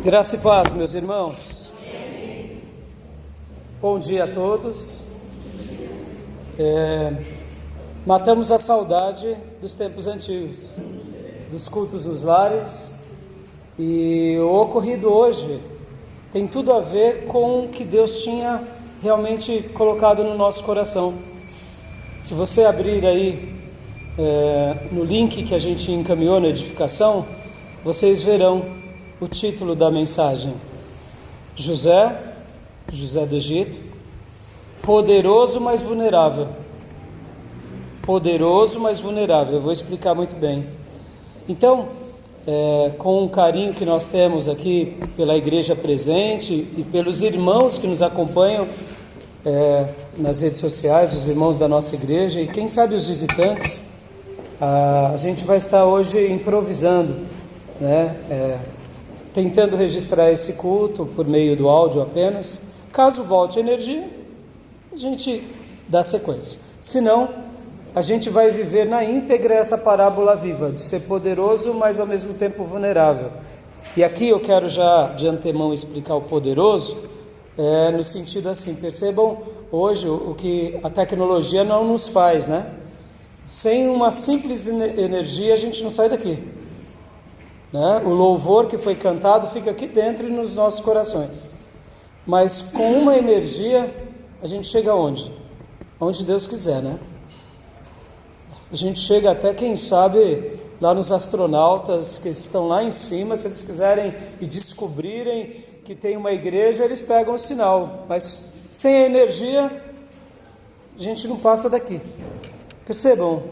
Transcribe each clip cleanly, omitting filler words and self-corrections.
Graça e paz, meus irmãos. Bom dia a todos. Matamos a saudade dos tempos antigos, dos cultos nos lares, e o ocorrido hoje tem tudo a ver com o que Deus tinha realmente colocado no nosso coração. Se você abrir aí no link que a gente encaminhou na edificação, vocês verão o título da mensagem: José do Egito, poderoso, mas vulnerável. Poderoso, mas vulnerável. Eu vou explicar muito bem. Então, com o carinho que nós temos aqui pela igreja presente e pelos irmãos que nos acompanham nas redes sociais, os irmãos da nossa igreja e quem sabe os visitantes, a gente vai estar hoje improvisando, tentando registrar esse culto por meio do áudio apenas. Caso volte a energia, a gente dá sequência. Se não, a gente vai viver na íntegra essa parábola viva, de ser poderoso, mas ao mesmo tempo vulnerável. E aqui eu quero já de antemão explicar o poderoso, no sentido assim, percebam hoje o que a tecnologia não nos faz, Sem uma simples energia a gente não sai daqui. O louvor que foi cantado fica aqui dentro e nos nossos corações. Mas com uma energia a gente chega aonde? Onde Deus quiser, A gente chega até, quem sabe, lá nos astronautas que estão lá em cima. Se eles quiserem e descobrirem que tem uma igreja, eles pegam o sinal. Mas sem a energia a gente não passa daqui. Percebam?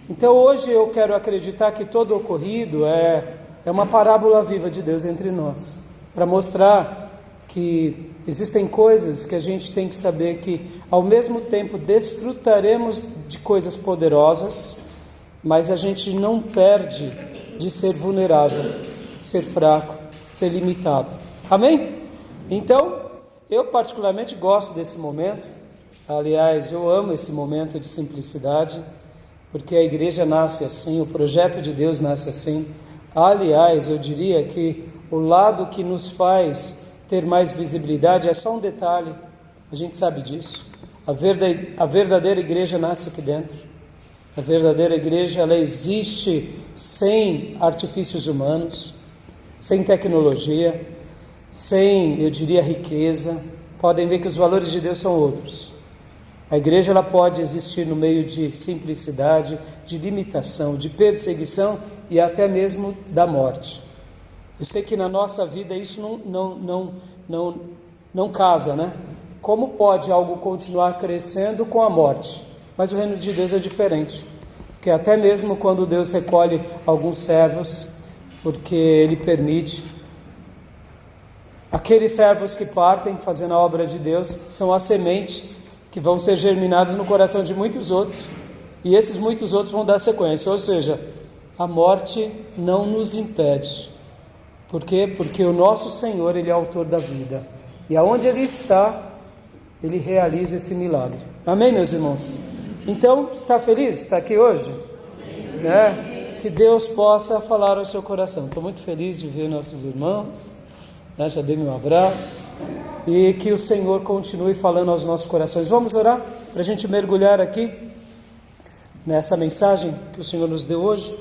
Então hoje eu quero acreditar que todo ocorrido é uma parábola viva de Deus entre nós, para mostrar que existem coisas que a gente tem que saber que ao mesmo tempo desfrutaremos de coisas poderosas, mas a gente não perde de ser vulnerável, ser fraco, ser limitado. Amém? Então, eu particularmente gosto desse momento. Aliás, eu amo esse momento de simplicidade, porque a igreja nasce assim, o projeto de Deus nasce assim. Aliás, eu diria que o lado que nos faz ter mais visibilidade é só um detalhe, a gente sabe disso. A verdadeira igreja nasce aqui dentro. A verdadeira igreja, ela existe sem artifícios humanos, sem tecnologia, sem, eu diria, riqueza. Podem ver que os valores de Deus são outros. A igreja, ela pode existir no meio de simplicidade, de limitação, de perseguição e até mesmo da morte. Eu sei que na nossa vida isso não casa, Como pode algo continuar crescendo com a morte? Mas o reino de Deus é diferente, porque até mesmo quando Deus recolhe alguns servos, porque Ele permite, aqueles servos que partem fazendo a obra de Deus são as sementes que vão ser germinadas no coração de muitos outros, e esses muitos outros vão dar sequência. Ou seja, a morte não nos impede. Por quê? Porque o nosso Senhor, Ele é autor da vida, e aonde Ele está, Ele realiza esse milagre. Amém, meus irmãos? Então, está feliz? Está aqui hoje? Que Deus possa falar ao seu coração. Estou muito feliz de ver nossos irmãos, já dei meu abraço, e que o Senhor continue falando aos nossos corações. Vamos orar para a gente mergulhar aqui nessa mensagem que o Senhor nos deu hoje.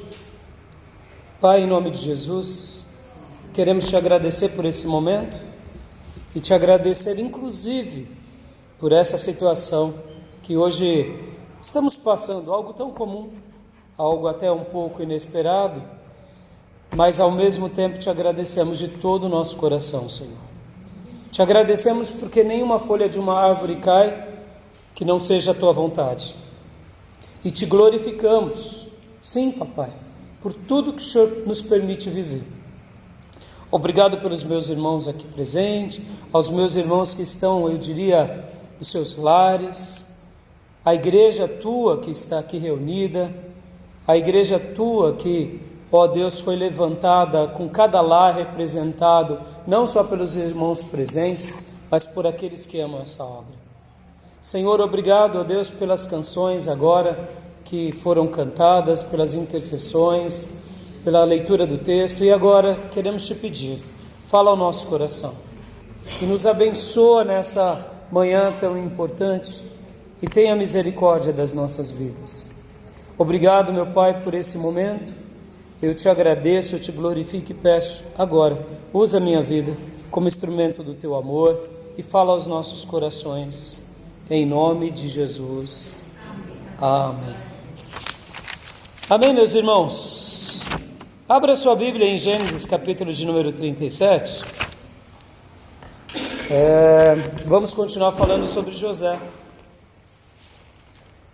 Pai, em nome de Jesus, queremos te agradecer por esse momento e te agradecer inclusive por essa situação que hoje estamos passando, algo tão comum, algo até um pouco inesperado, mas ao mesmo tempo te agradecemos de todo o nosso coração, Senhor. Te agradecemos porque nenhuma folha de uma árvore cai que não seja a tua vontade. E te glorificamos, sim, papai, por tudo que o Senhor nos permite viver. Obrigado pelos meus irmãos aqui presentes, aos meus irmãos que estão, eu diria, nos seus lares, a igreja tua que está aqui reunida, a igreja tua que, ó Deus, foi levantada com cada lar representado, não só pelos irmãos presentes, mas por aqueles que amam essa obra. Senhor, obrigado, ó Deus, pelas canções agora que foram cantadas, pelas intercessões, pela leitura do texto, e agora queremos te pedir, fala ao nosso coração e nos abençoa nessa manhã tão importante e tenha misericórdia das nossas vidas. Obrigado, meu Pai, por esse momento. Eu te agradeço, eu te glorifico e peço agora, usa a minha vida como instrumento do teu amor e fala aos nossos corações, em nome de Jesus. Amém. Amém, meus irmãos. Abra sua Bíblia em Gênesis, capítulo de número 37. Vamos continuar falando sobre José.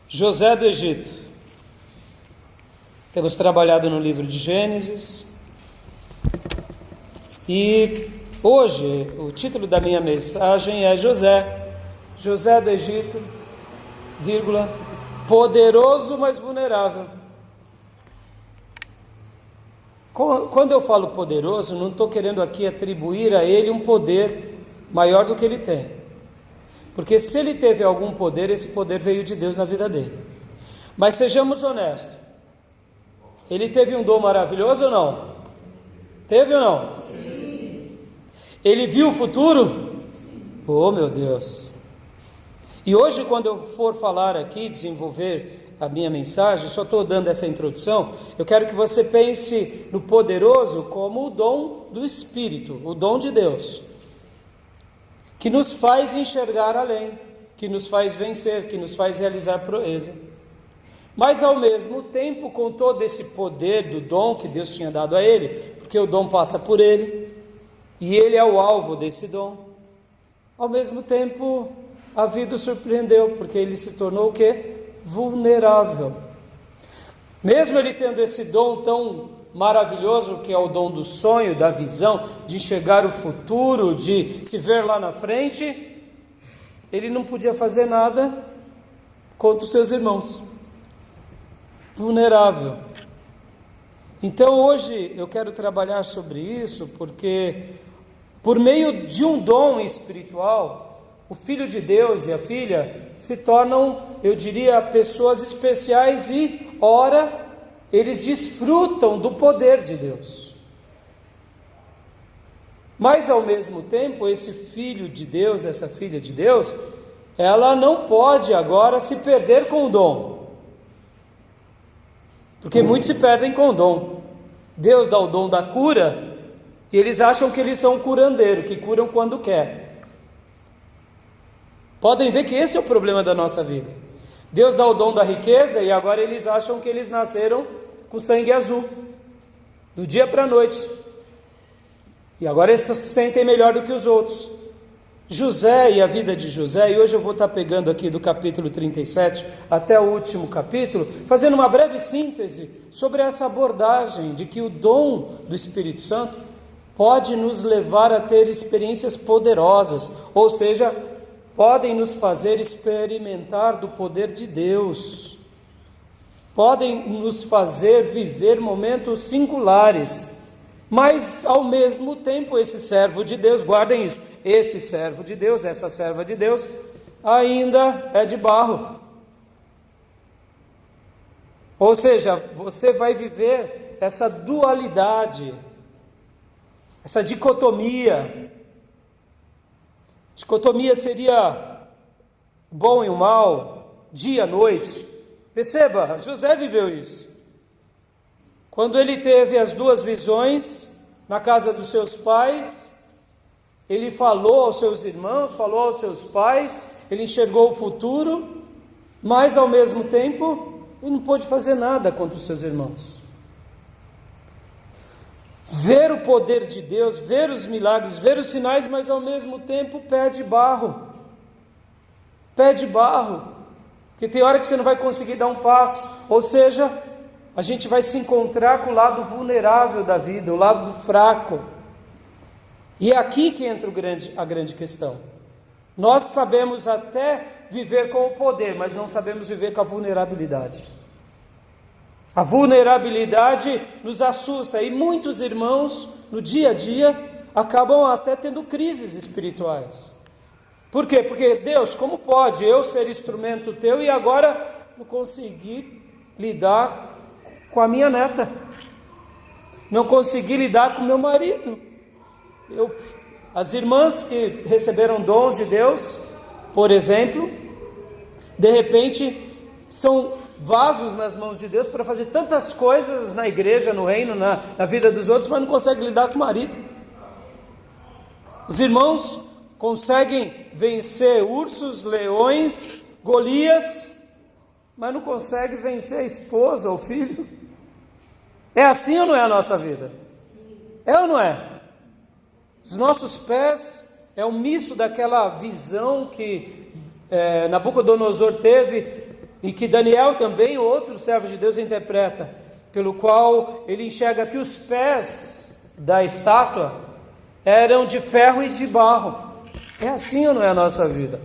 José do Egito. Temos trabalhado no livro de Gênesis. E hoje, o título da minha mensagem é José do Egito, vírgula, poderoso, mas vulnerável. Quando eu falo poderoso, não estou querendo aqui atribuir a ele um poder maior do que ele tem. Porque se ele teve algum poder, esse poder veio de Deus na vida dele. Mas sejamos honestos. Ele teve um dom maravilhoso ou não? Teve ou não? Sim. Ele viu o futuro? Oh, meu Deus! E hoje, quando eu for falar aqui, desenvolver a minha mensagem, só estou dando essa introdução, eu quero que você pense no poderoso como o dom do Espírito, o dom de Deus, que nos faz enxergar além, que nos faz vencer, que nos faz realizar proeza. Mas ao mesmo tempo, com todo esse poder do dom que Deus tinha dado a ele, porque o dom passa por ele, e ele é o alvo desse dom, ao mesmo tempo a vida o surpreendeu, porque ele se tornou o quê? Vulnerável. Mesmo ele tendo esse dom tão maravilhoso, que é o dom do sonho, da visão, de enxergar o futuro, de se ver lá na frente, ele não podia fazer nada contra os seus irmãos. Vulnerável. Então hoje eu quero trabalhar sobre isso, porque por meio de um dom espiritual, o Filho de Deus e a Filha se tornam, eu diria, pessoas especiais e, ora, eles desfrutam do poder de Deus. Mas, ao mesmo tempo, esse Filho de Deus, essa Filha de Deus, ela não pode agora se perder com o dom. Porque muitos se perdem com o dom. Deus dá o dom da cura e eles acham que eles são um curandeiro, que curam quando quer. Podem ver que esse é o problema da nossa vida. Deus dá o dom da riqueza e agora eles acham que eles nasceram com sangue azul, do dia para a noite. E agora eles se sentem melhor do que os outros. José e a vida de José, e hoje eu vou estar pegando aqui do capítulo 37 até o último capítulo, fazendo uma breve síntese sobre essa abordagem de que o dom do Espírito Santo pode nos levar a ter experiências poderosas, ou seja, podem nos fazer experimentar do poder de Deus, podem nos fazer viver momentos singulares, mas ao mesmo tempo esse servo de Deus, guardem isso, esse servo de Deus, essa serva de Deus, ainda é de barro. Ou seja, você vai viver essa dualidade, essa dicotomia. Dicotomia seria bom e o mal, dia e noite. Perceba, José viveu isso. Quando ele teve as duas visões na casa dos seus pais, ele falou aos seus irmãos, falou aos seus pais, ele enxergou o futuro, mas ao mesmo tempo ele não pôde fazer nada contra os seus irmãos. Ver o poder de Deus, ver os milagres, ver os sinais, mas ao mesmo tempo pé de barro. Pé de barro. Porque tem hora que você não vai conseguir dar um passo. Ou seja, a gente vai se encontrar com o lado vulnerável da vida, o lado fraco. E é aqui que entra a grande questão. Nós sabemos até viver com o poder, mas não sabemos viver com a vulnerabilidade. A vulnerabilidade nos assusta e muitos irmãos no dia a dia acabam até tendo crises espirituais. Por quê? Porque Deus, como pode eu ser instrumento teu e agora não conseguir lidar com a minha neta? Não consegui lidar com meu marido? As irmãs que receberam dons de Deus, por exemplo, de repente são vasos nas mãos de Deus para fazer tantas coisas na igreja, no reino, na vida dos outros, mas não conseguem lidar com o marido. Os irmãos conseguem vencer ursos, leões, Golias, mas não conseguem vencer a esposa ou o filho. É assim ou não é a nossa vida? É ou não é? Os nossos pés é um misto daquela visão que Nabucodonosor teve e que Daniel também, outro servo de Deus, interpreta, pelo qual ele enxerga que os pés da estátua eram de ferro e de barro. É assim ou não é a nossa vida?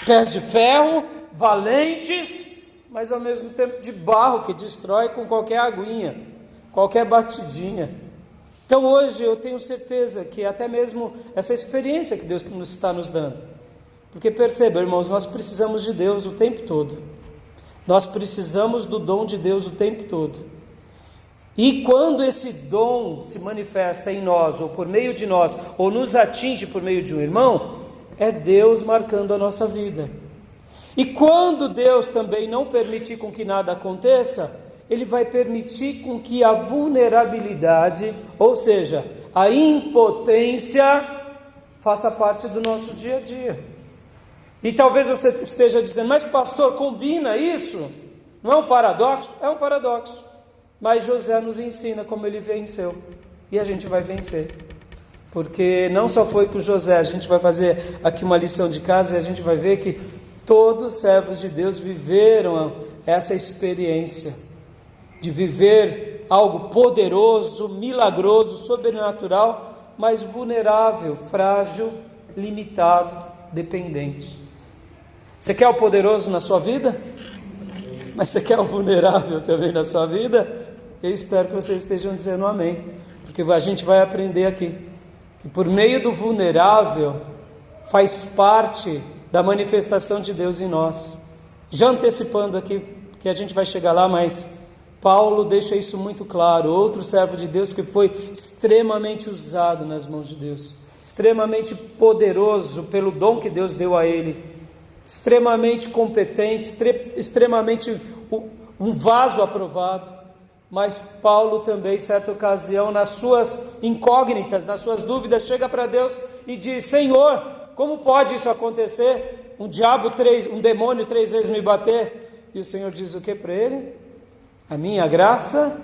Pés de ferro, valentes, mas ao mesmo tempo de barro, que destrói com qualquer aguinha, qualquer batidinha. Então hoje eu tenho certeza que até mesmo essa experiência que Deus está nos dando, porque perceba, irmãos, nós precisamos de Deus o tempo todo, nós precisamos do dom de Deus o tempo todo, e quando esse dom se manifesta em nós, ou por meio de nós, ou nos atinge por meio de um irmão, é Deus marcando a nossa vida. E quando Deus também não permitir com que nada aconteça, Ele vai permitir com que a vulnerabilidade, ou seja, a impotência, faça parte do nosso dia a dia. E talvez você esteja dizendo, mas pastor, combina isso? Não é um paradoxo? É um paradoxo. Mas José nos ensina como ele venceu. E a gente vai vencer. Porque não só foi com José, a gente vai fazer aqui uma lição de casa e a gente vai ver que todos os servos de Deus viveram essa experiência de viver algo poderoso, milagroso, sobrenatural, mas vulnerável, frágil, limitado, dependente. Você quer o poderoso na sua vida? Mas você quer o vulnerável também na sua vida? Eu espero que vocês estejam dizendo amém, porque a gente vai aprender aqui que por meio do vulnerável faz parte da manifestação de Deus em nós. Já antecipando aqui, que a gente vai chegar lá, mas Paulo deixa isso muito claro, outro servo de Deus que foi extremamente usado nas mãos de Deus, extremamente poderoso pelo dom que Deus deu a ele, extremamente competente, extremamente um vaso aprovado. Mas Paulo também, em certa ocasião, nas suas incógnitas, nas suas dúvidas, chega para Deus e diz: Senhor, como pode isso acontecer? Um demônio 3 vezes me bater? E o Senhor diz o que para ele? A minha graça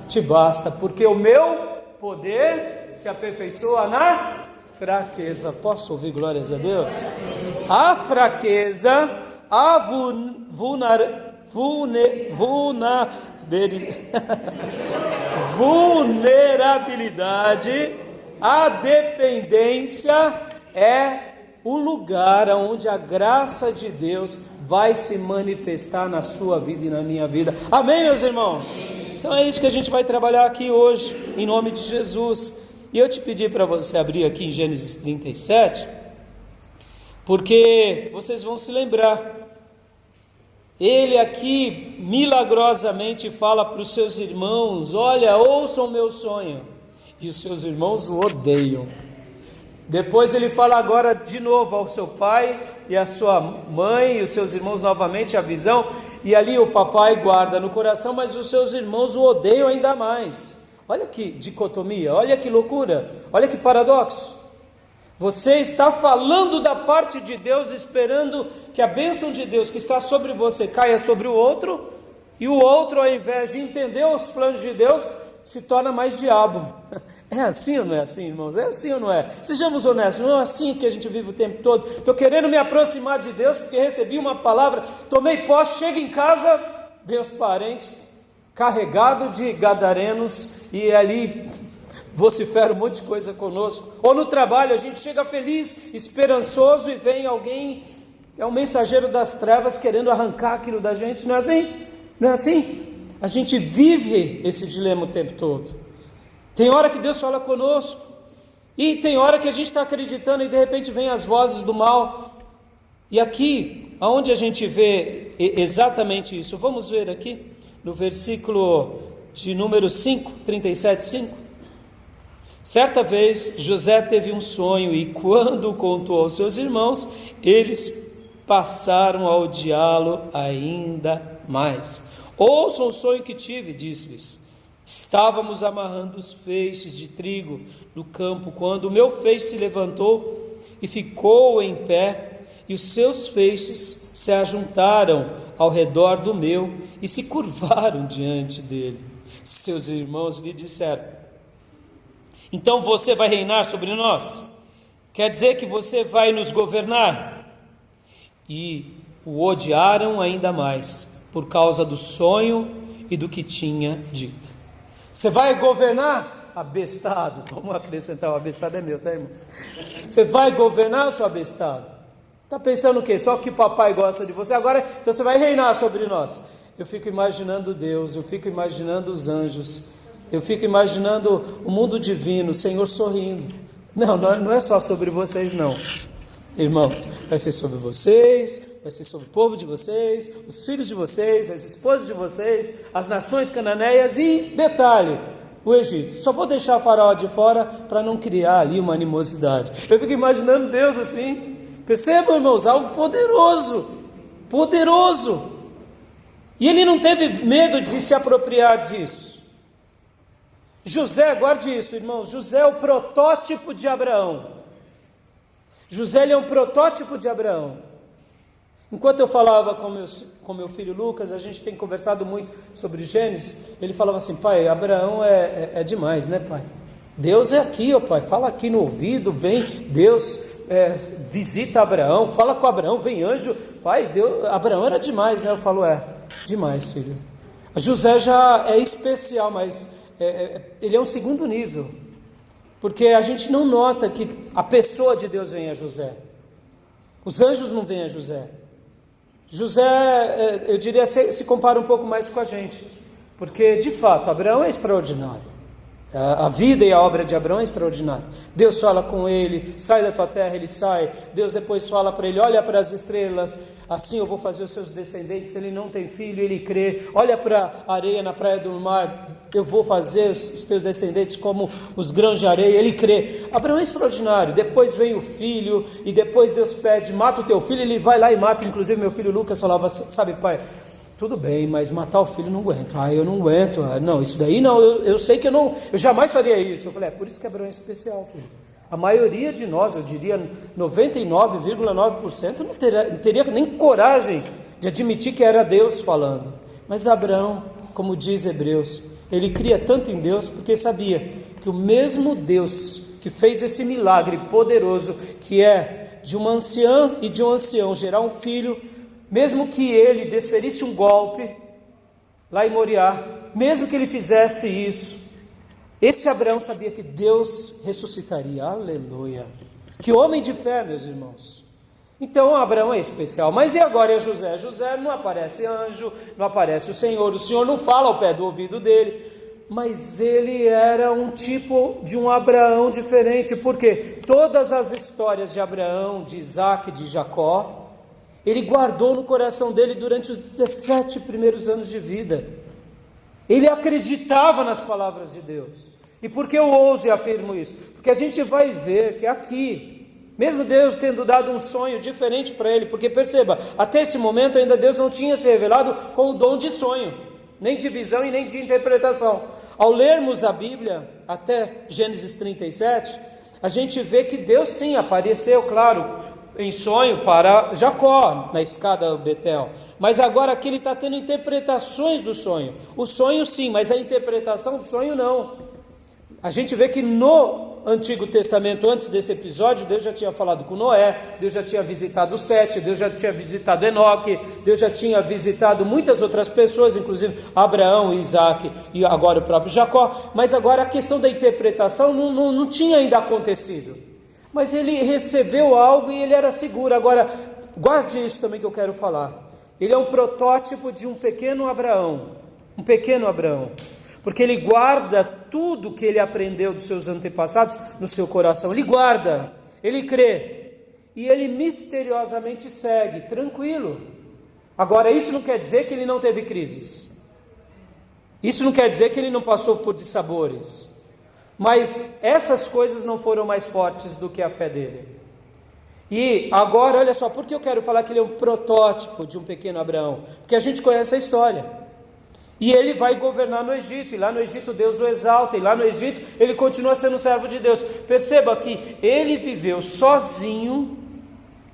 te basta, porque o meu poder se aperfeiçoa na fraqueza. Posso ouvir glórias a Deus? A fraqueza, a vulnerabilidade, a dependência é o lugar onde a graça de Deus vai se manifestar na sua vida e na minha vida. Amém, meus irmãos? Então é isso que a gente vai trabalhar aqui hoje, em nome de Jesus. E eu te pedi para você abrir aqui em Gênesis 37, porque vocês vão se lembrar. Ele aqui milagrosamente fala para os seus irmãos: olha, ouçam o meu sonho. E os seus irmãos o odeiam. Depois ele fala agora de novo ao seu pai e à sua mãe e os seus irmãos novamente a visão. E ali o papai guarda no coração, mas os seus irmãos o odeiam ainda mais. Olha que dicotomia, olha que loucura, olha que paradoxo. Você está falando da parte de Deus, esperando que a bênção de Deus que está sobre você caia sobre o outro, e o outro, ao invés de entender os planos de Deus, se torna mais diabo. É assim ou não é assim, irmãos? É assim ou não é? Sejamos honestos, não é assim que a gente vive o tempo todo. Estou querendo me aproximar de Deus porque recebi uma palavra, tomei posse, chego em casa, meus parentes carregado de gadarenos, e ali vocifera um monte de coisa conosco. Ou no trabalho a gente chega feliz, esperançoso, e vem alguém, é um mensageiro das trevas querendo arrancar aquilo da gente. Não é assim? Não é assim? A gente vive esse dilema o tempo todo. Tem hora que Deus fala conosco, e tem hora que a gente está acreditando e de repente vem as vozes do mal. E aqui, aonde a gente vê exatamente isso? Vamos ver aqui no versículo de número 5, 37, 5. Certa vez, José teve um sonho e quando o contou aos seus irmãos, eles passaram a odiá-lo ainda mais. Ouçam o sonho que tive, disse-lhes. Estávamos amarrando os feixes de trigo no campo, quando o meu feixe se levantou e ficou em pé, e os seus feixes se ajuntaram ao redor do meu e se curvaram diante dele. Seus irmãos lhe disseram: então você vai reinar sobre nós? Quer dizer que você vai nos governar? E o odiaram ainda mais, por causa do sonho e do que tinha dito. Você vai governar? Abestado. Vamos acrescentar, o abestado é meu, tá, irmãos? Você vai governar, seu abestado? Está pensando o quê? Só que papai gosta de você, agora então você vai reinar sobre nós. Eu fico imaginando Deus, eu fico imaginando os anjos, eu fico imaginando o mundo divino, o Senhor sorrindo. Não é só sobre vocês, não. Irmãos, vai ser sobre vocês, vai ser sobre o povo de vocês, os filhos de vocês, as esposas de vocês, as nações cananeias e, detalhe, o Egito. Só vou deixar o faraó de fora para não criar ali uma animosidade. Eu fico imaginando Deus assim. Percebam, irmãos, algo poderoso, poderoso. E ele não teve medo de se apropriar disso. José, guarde isso, irmãos, José é o protótipo de Abraão. José ele é um protótipo de Abraão. Enquanto eu falava com meu filho Lucas, a gente tem conversado muito sobre Gênesis, ele falava assim: pai, Abraão é demais, né, pai? Deus é aqui, ó pai, fala aqui no ouvido, vem Deus, visita Abraão, fala com Abraão, vem anjo, pai, Deus, Abraão era demais, né? Eu falo, demais, filho. José já é especial, mas ele é um segundo nível. Porque a gente não nota que a pessoa de Deus vem a José. Os anjos não vêm a José. José, eu diria, se compara um pouco mais com a gente. Porque, de fato, Abraão é extraordinário. A vida e a obra de Abraão é extraordinária. Deus fala com ele, sai da tua terra, ele sai. Deus depois fala para ele, olha para as estrelas, assim eu vou fazer os seus descendentes. Ele não tem filho, ele crê. Olha para a areia na praia do mar, eu vou fazer os teus descendentes como os grãos de areia. Ele crê. Abraão é extraordinário. Depois vem o filho, e depois Deus pede, mata o teu filho. Ele vai lá e mata. Inclusive meu filho Lucas falava, sabe, pai, tudo bem, mas matar o filho não aguento. Eu não aguento. Não, isso daí não. Eu sei que eu jamais faria isso. Eu falei, por isso que Abraão é especial, filho. A maioria de nós, eu diria 99,9%, não teria nem coragem de admitir que era Deus falando. Mas Abraão, como diz Hebreus, ele cria tanto em Deus porque sabia que o mesmo Deus que fez esse milagre poderoso, que é de uma anciã e de um ancião gerar um filho, mesmo que ele desferisse um golpe lá em Moriá, mesmo que ele fizesse isso, esse Abraão sabia que Deus ressuscitaria. Aleluia! Que homem de fé, meus irmãos. Então Abraão é especial. Mas e agora é José? José não aparece anjo, não aparece o Senhor não fala ao pé do ouvido dele, mas ele era um tipo de um Abraão diferente, porque todas as histórias de Abraão, de Isaac, de Jacó, ele guardou no coração dele durante os 17 primeiros anos de vida. Ele acreditava nas palavras de Deus. E por que eu ouso e afirmo isso? Porque a gente vai ver que aqui, mesmo Deus tendo dado um sonho diferente para ele, porque perceba, até esse momento ainda Deus não tinha se revelado com o dom de sonho, nem de visão e nem de interpretação. Ao lermos a Bíblia, até Gênesis 37, a gente vê que Deus sim apareceu, claro, em sonho para Jacó, na escada do Betel. Mas agora aqui ele está tendo interpretações do sonho. O sonho sim, mas a interpretação do sonho não. A gente vê que no Antigo Testamento, antes desse episódio, Deus já tinha falado com Noé, Deus já tinha visitado Sete, Deus já tinha visitado Enoque, Deus já tinha visitado muitas outras pessoas, inclusive Abraão, Isaac e agora o próprio Jacó. Mas agora a questão da interpretação não tinha ainda acontecido. Mas ele recebeu algo e ele era seguro. Agora, guarde isso também que eu quero falar. Ele é um protótipo de um pequeno Abraão. Um pequeno Abraão. Porque ele guarda tudo que ele aprendeu dos seus antepassados no seu coração. Ele guarda, ele crê. E ele misteriosamente segue, tranquilo. Agora, isso não quer dizer que ele não teve crises. Isso não quer dizer que ele não passou por dissabores. Mas essas coisas não foram mais fortes do que a fé dele. E agora, olha só, por que eu quero falar que ele é um protótipo de um pequeno Abraão? Porque a gente conhece a história. E ele vai governar no Egito, e lá no Egito Deus o exalta, e lá no Egito ele continua sendo servo de Deus. Perceba que ele viveu sozinho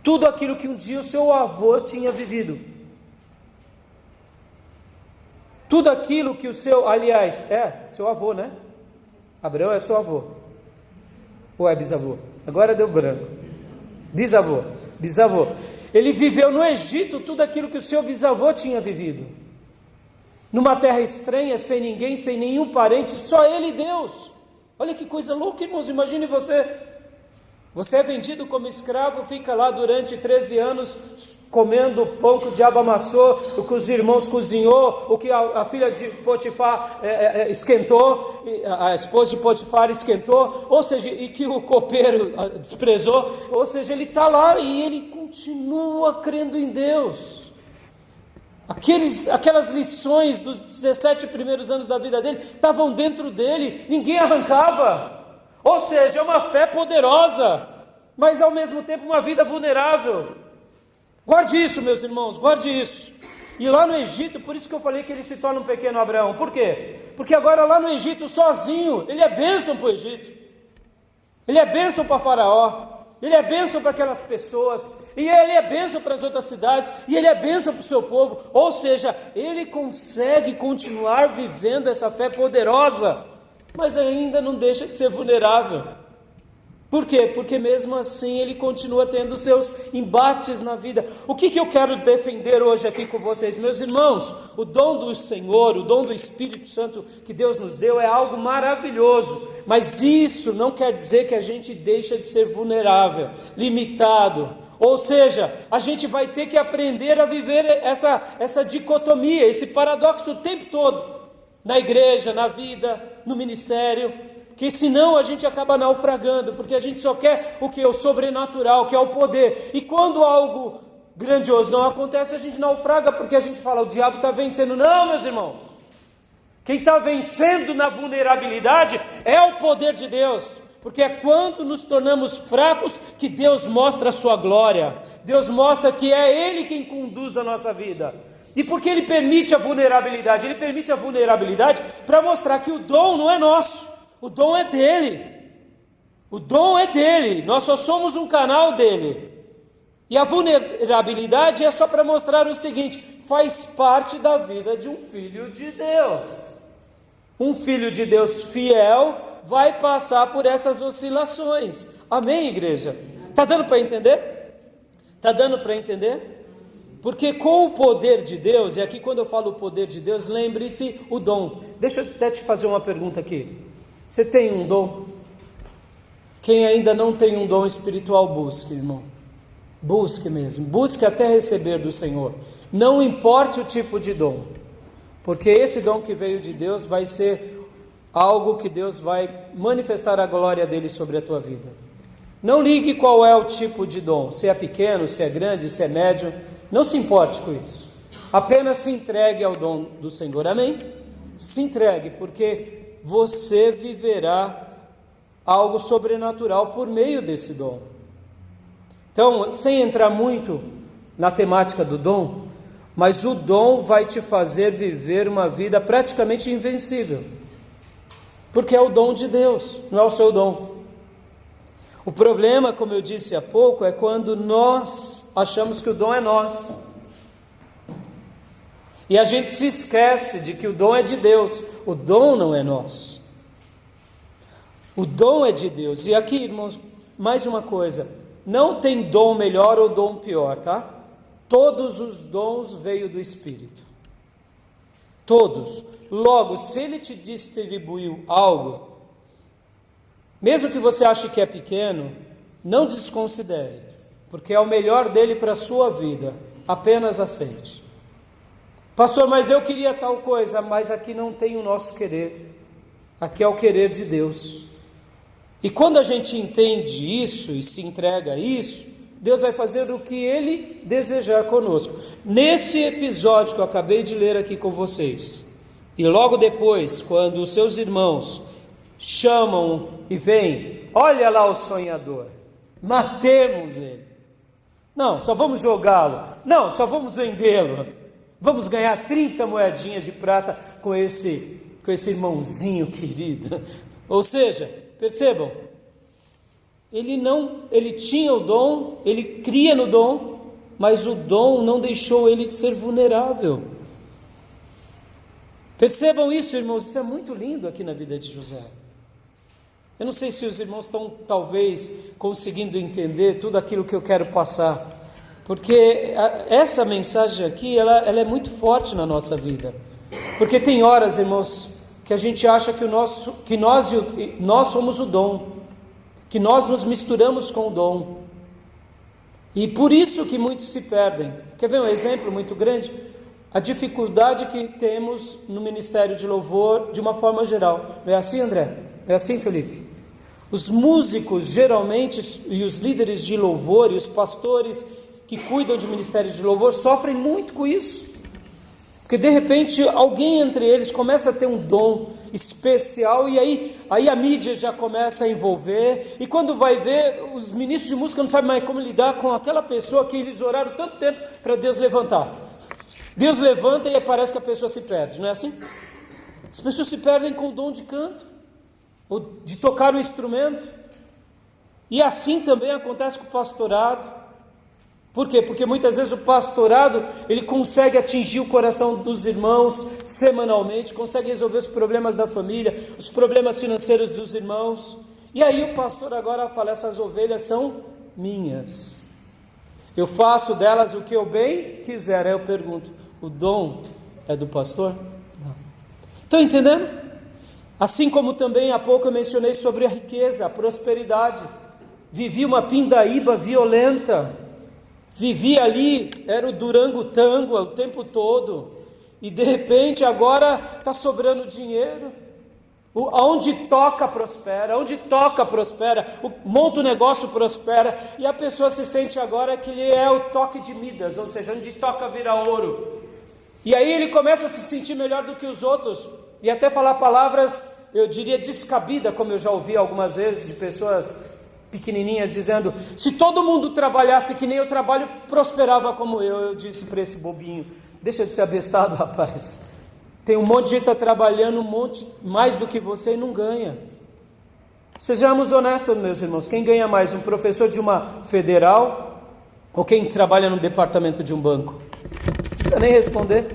tudo aquilo que um dia o seu avô tinha vivido. Tudo aquilo que o seu, aliás, seu avô, né? Abraão é seu avô. Ou é bisavô? Agora deu branco. Bisavô. Ele viveu no Egito tudo aquilo que o seu bisavô tinha vivido. Numa terra estranha, sem ninguém, sem nenhum parente, só ele e Deus. Olha que coisa louca, irmãos. Imagine você. Você é vendido como escravo, fica lá durante 13 anos comendo o pão que o diabo amassou, o que os irmãos cozinhou, o que a filha de Potifar esquentou, a esposa de Potifar esquentou, ou seja, e que o copeiro desprezou. Ou seja, ele está lá e ele continua crendo em Deus. Aquelas lições dos 17 primeiros anos da vida dele estavam dentro dele, ninguém arrancava. Ou seja, é uma fé poderosa, mas ao mesmo tempo uma vida vulnerável. Guarde isso, meus irmãos, guarde isso. E lá no Egito, por isso que eu falei que ele se torna um pequeno Abraão. Por quê? Porque agora lá no Egito, sozinho, ele é bênção para o Egito. Ele é bênção para Faraó. Ele é bênção para aquelas pessoas, e ele é bênção para as outras cidades, e ele é bênção para o seu povo. Ou seja, ele consegue continuar vivendo essa fé poderosa, mas ainda não deixa de ser vulnerável. Por quê? Porque mesmo assim ele continua tendo seus embates na vida. O que eu quero defender hoje aqui com vocês, meus irmãos? O dom do Senhor, o dom do Espírito Santo que Deus nos deu é algo maravilhoso, mas isso não quer dizer que a gente deixa de ser vulnerável, limitado. Ou seja, a gente vai ter que aprender a viver essa dicotomia, esse paradoxo o tempo todo, na igreja, na vida, no ministério. Que senão a gente acaba naufragando, porque a gente só quer o que? O sobrenatural, que é o poder. E quando algo grandioso não acontece, a gente naufraga, porque a gente fala, o diabo está vencendo. Não, meus irmãos. Quem está vencendo na vulnerabilidade é o poder de Deus. Porque é quando nos tornamos fracos que Deus mostra a sua glória. Deus mostra que é Ele quem conduz a nossa vida. E por que Ele permite a vulnerabilidade? Ele permite a vulnerabilidade para mostrar que o dom não é nosso. O dom é dele. O dom é dele. Nós só somos um canal dele. E a vulnerabilidade é só para mostrar o seguinte: faz parte da vida de um filho de Deus. Um filho de Deus fiel vai passar por essas oscilações. Amém, igreja? Está dando para entender? Está dando para entender? Porque com o poder de Deus, e aqui quando eu falo o poder de Deus, lembre-se o dom. Deixa eu até te fazer uma pergunta aqui. Você tem um dom? Quem ainda não tem um dom espiritual, busque, irmão. Busque mesmo. Busque até receber do Senhor. Não importe o tipo de dom. Porque esse dom que veio de Deus vai ser algo que Deus vai manifestar a glória dele sobre a tua vida. Não ligue qual é o tipo de dom. Se é pequeno, se é grande, se é médio. Não se importe com isso. Apenas se entregue ao dom do Senhor. Amém? Se entregue, porque você viverá algo sobrenatural por meio desse dom. Então, sem entrar muito na temática do dom, mas o dom vai te fazer viver uma vida praticamente invencível, porque é o dom de Deus, não é o seu dom. O problema, como eu disse há pouco, é quando nós achamos que o dom é nosso. E a gente se esquece de que o dom é de Deus, o dom não é nosso. O dom é de Deus. E aqui, irmãos, mais uma coisa, não tem dom melhor ou dom pior, tá? Todos os dons veio do Espírito. Todos. Logo, se Ele te distribuiu algo, mesmo que você ache que é pequeno, não desconsidere, porque é o melhor dele para a sua vida. Apenas aceite. Pastor, mas eu queria tal coisa, mas aqui não tem o nosso querer. Aqui é o querer de Deus. E quando a gente entende isso e se entrega a isso, Deus vai fazer o que Ele desejar conosco. Nesse episódio que eu acabei de ler aqui com vocês, e logo depois, quando os seus irmãos chamam e vêm, olha lá o sonhador, matemos ele. Não, só vamos jogá-lo. Não, só vamos vendê-lo. Vamos ganhar 30 moedinhas de prata com esse irmãozinho querido. Ou seja, percebam, ele tinha o dom, ele cria no dom, mas o dom não deixou ele de ser vulnerável. Percebam isso, irmãos, isso é muito lindo aqui na vida de José. Eu não sei se os irmãos estão talvez conseguindo entender tudo aquilo que eu quero passar, porque essa mensagem aqui, ela é muito forte na nossa vida, porque tem horas, irmãos, que a gente acha que nós somos o dom, que nós nos misturamos com o dom, e por isso que muitos se perdem. Quer ver um exemplo muito grande? A dificuldade que temos no ministério de louvor de uma forma geral. Não é assim, André? É assim, Felipe? Os músicos geralmente, e os líderes de louvor, e os pastores que cuidam de ministério de louvor, sofrem muito com isso, porque de repente alguém entre eles começa a ter um dom especial, e aí a mídia já começa a envolver, e quando vai ver, os ministros de música não sabem mais como lidar com aquela pessoa que eles oraram tanto tempo para Deus levantar. Deus levanta e parece que a pessoa se perde, não é assim? As pessoas se perdem com o dom de canto, ou de tocar o instrumento, e assim também acontece com o pastorado. Por quê? Porque muitas vezes o pastorado, ele consegue atingir o coração dos irmãos semanalmente, consegue resolver os problemas da família, os problemas financeiros dos irmãos, e aí o pastor agora fala, essas ovelhas são minhas, eu faço delas o que eu bem quiser. Aí eu pergunto, o dom é do pastor? Não. Estão entendendo? Assim como também há pouco eu mencionei sobre a riqueza, a prosperidade. Vivi uma pindaíba violenta, vivi ali, era o Durango-Tango o tempo todo, e de repente agora está sobrando dinheiro. Aonde toca prospera, onde toca prospera, monta o negócio prospera, e a pessoa se sente agora que ele é o toque de Midas, ou seja, onde toca vira ouro. E aí ele começa a se sentir melhor do que os outros, e até falar palavras, eu diria, descabidas, como eu já ouvi algumas vezes de pessoas pequenininhas dizendo, se todo mundo trabalhasse que nem eu trabalho, prosperava como eu. Eu disse para esse bobinho, deixa de ser abestado, rapaz, tem um monte de gente que está trabalhando, um monte mais do que você e não ganha. Sejamos honestos, meus irmãos, quem ganha mais, um professor de uma federal ou quem trabalha no departamento de um banco? Não precisa nem responder.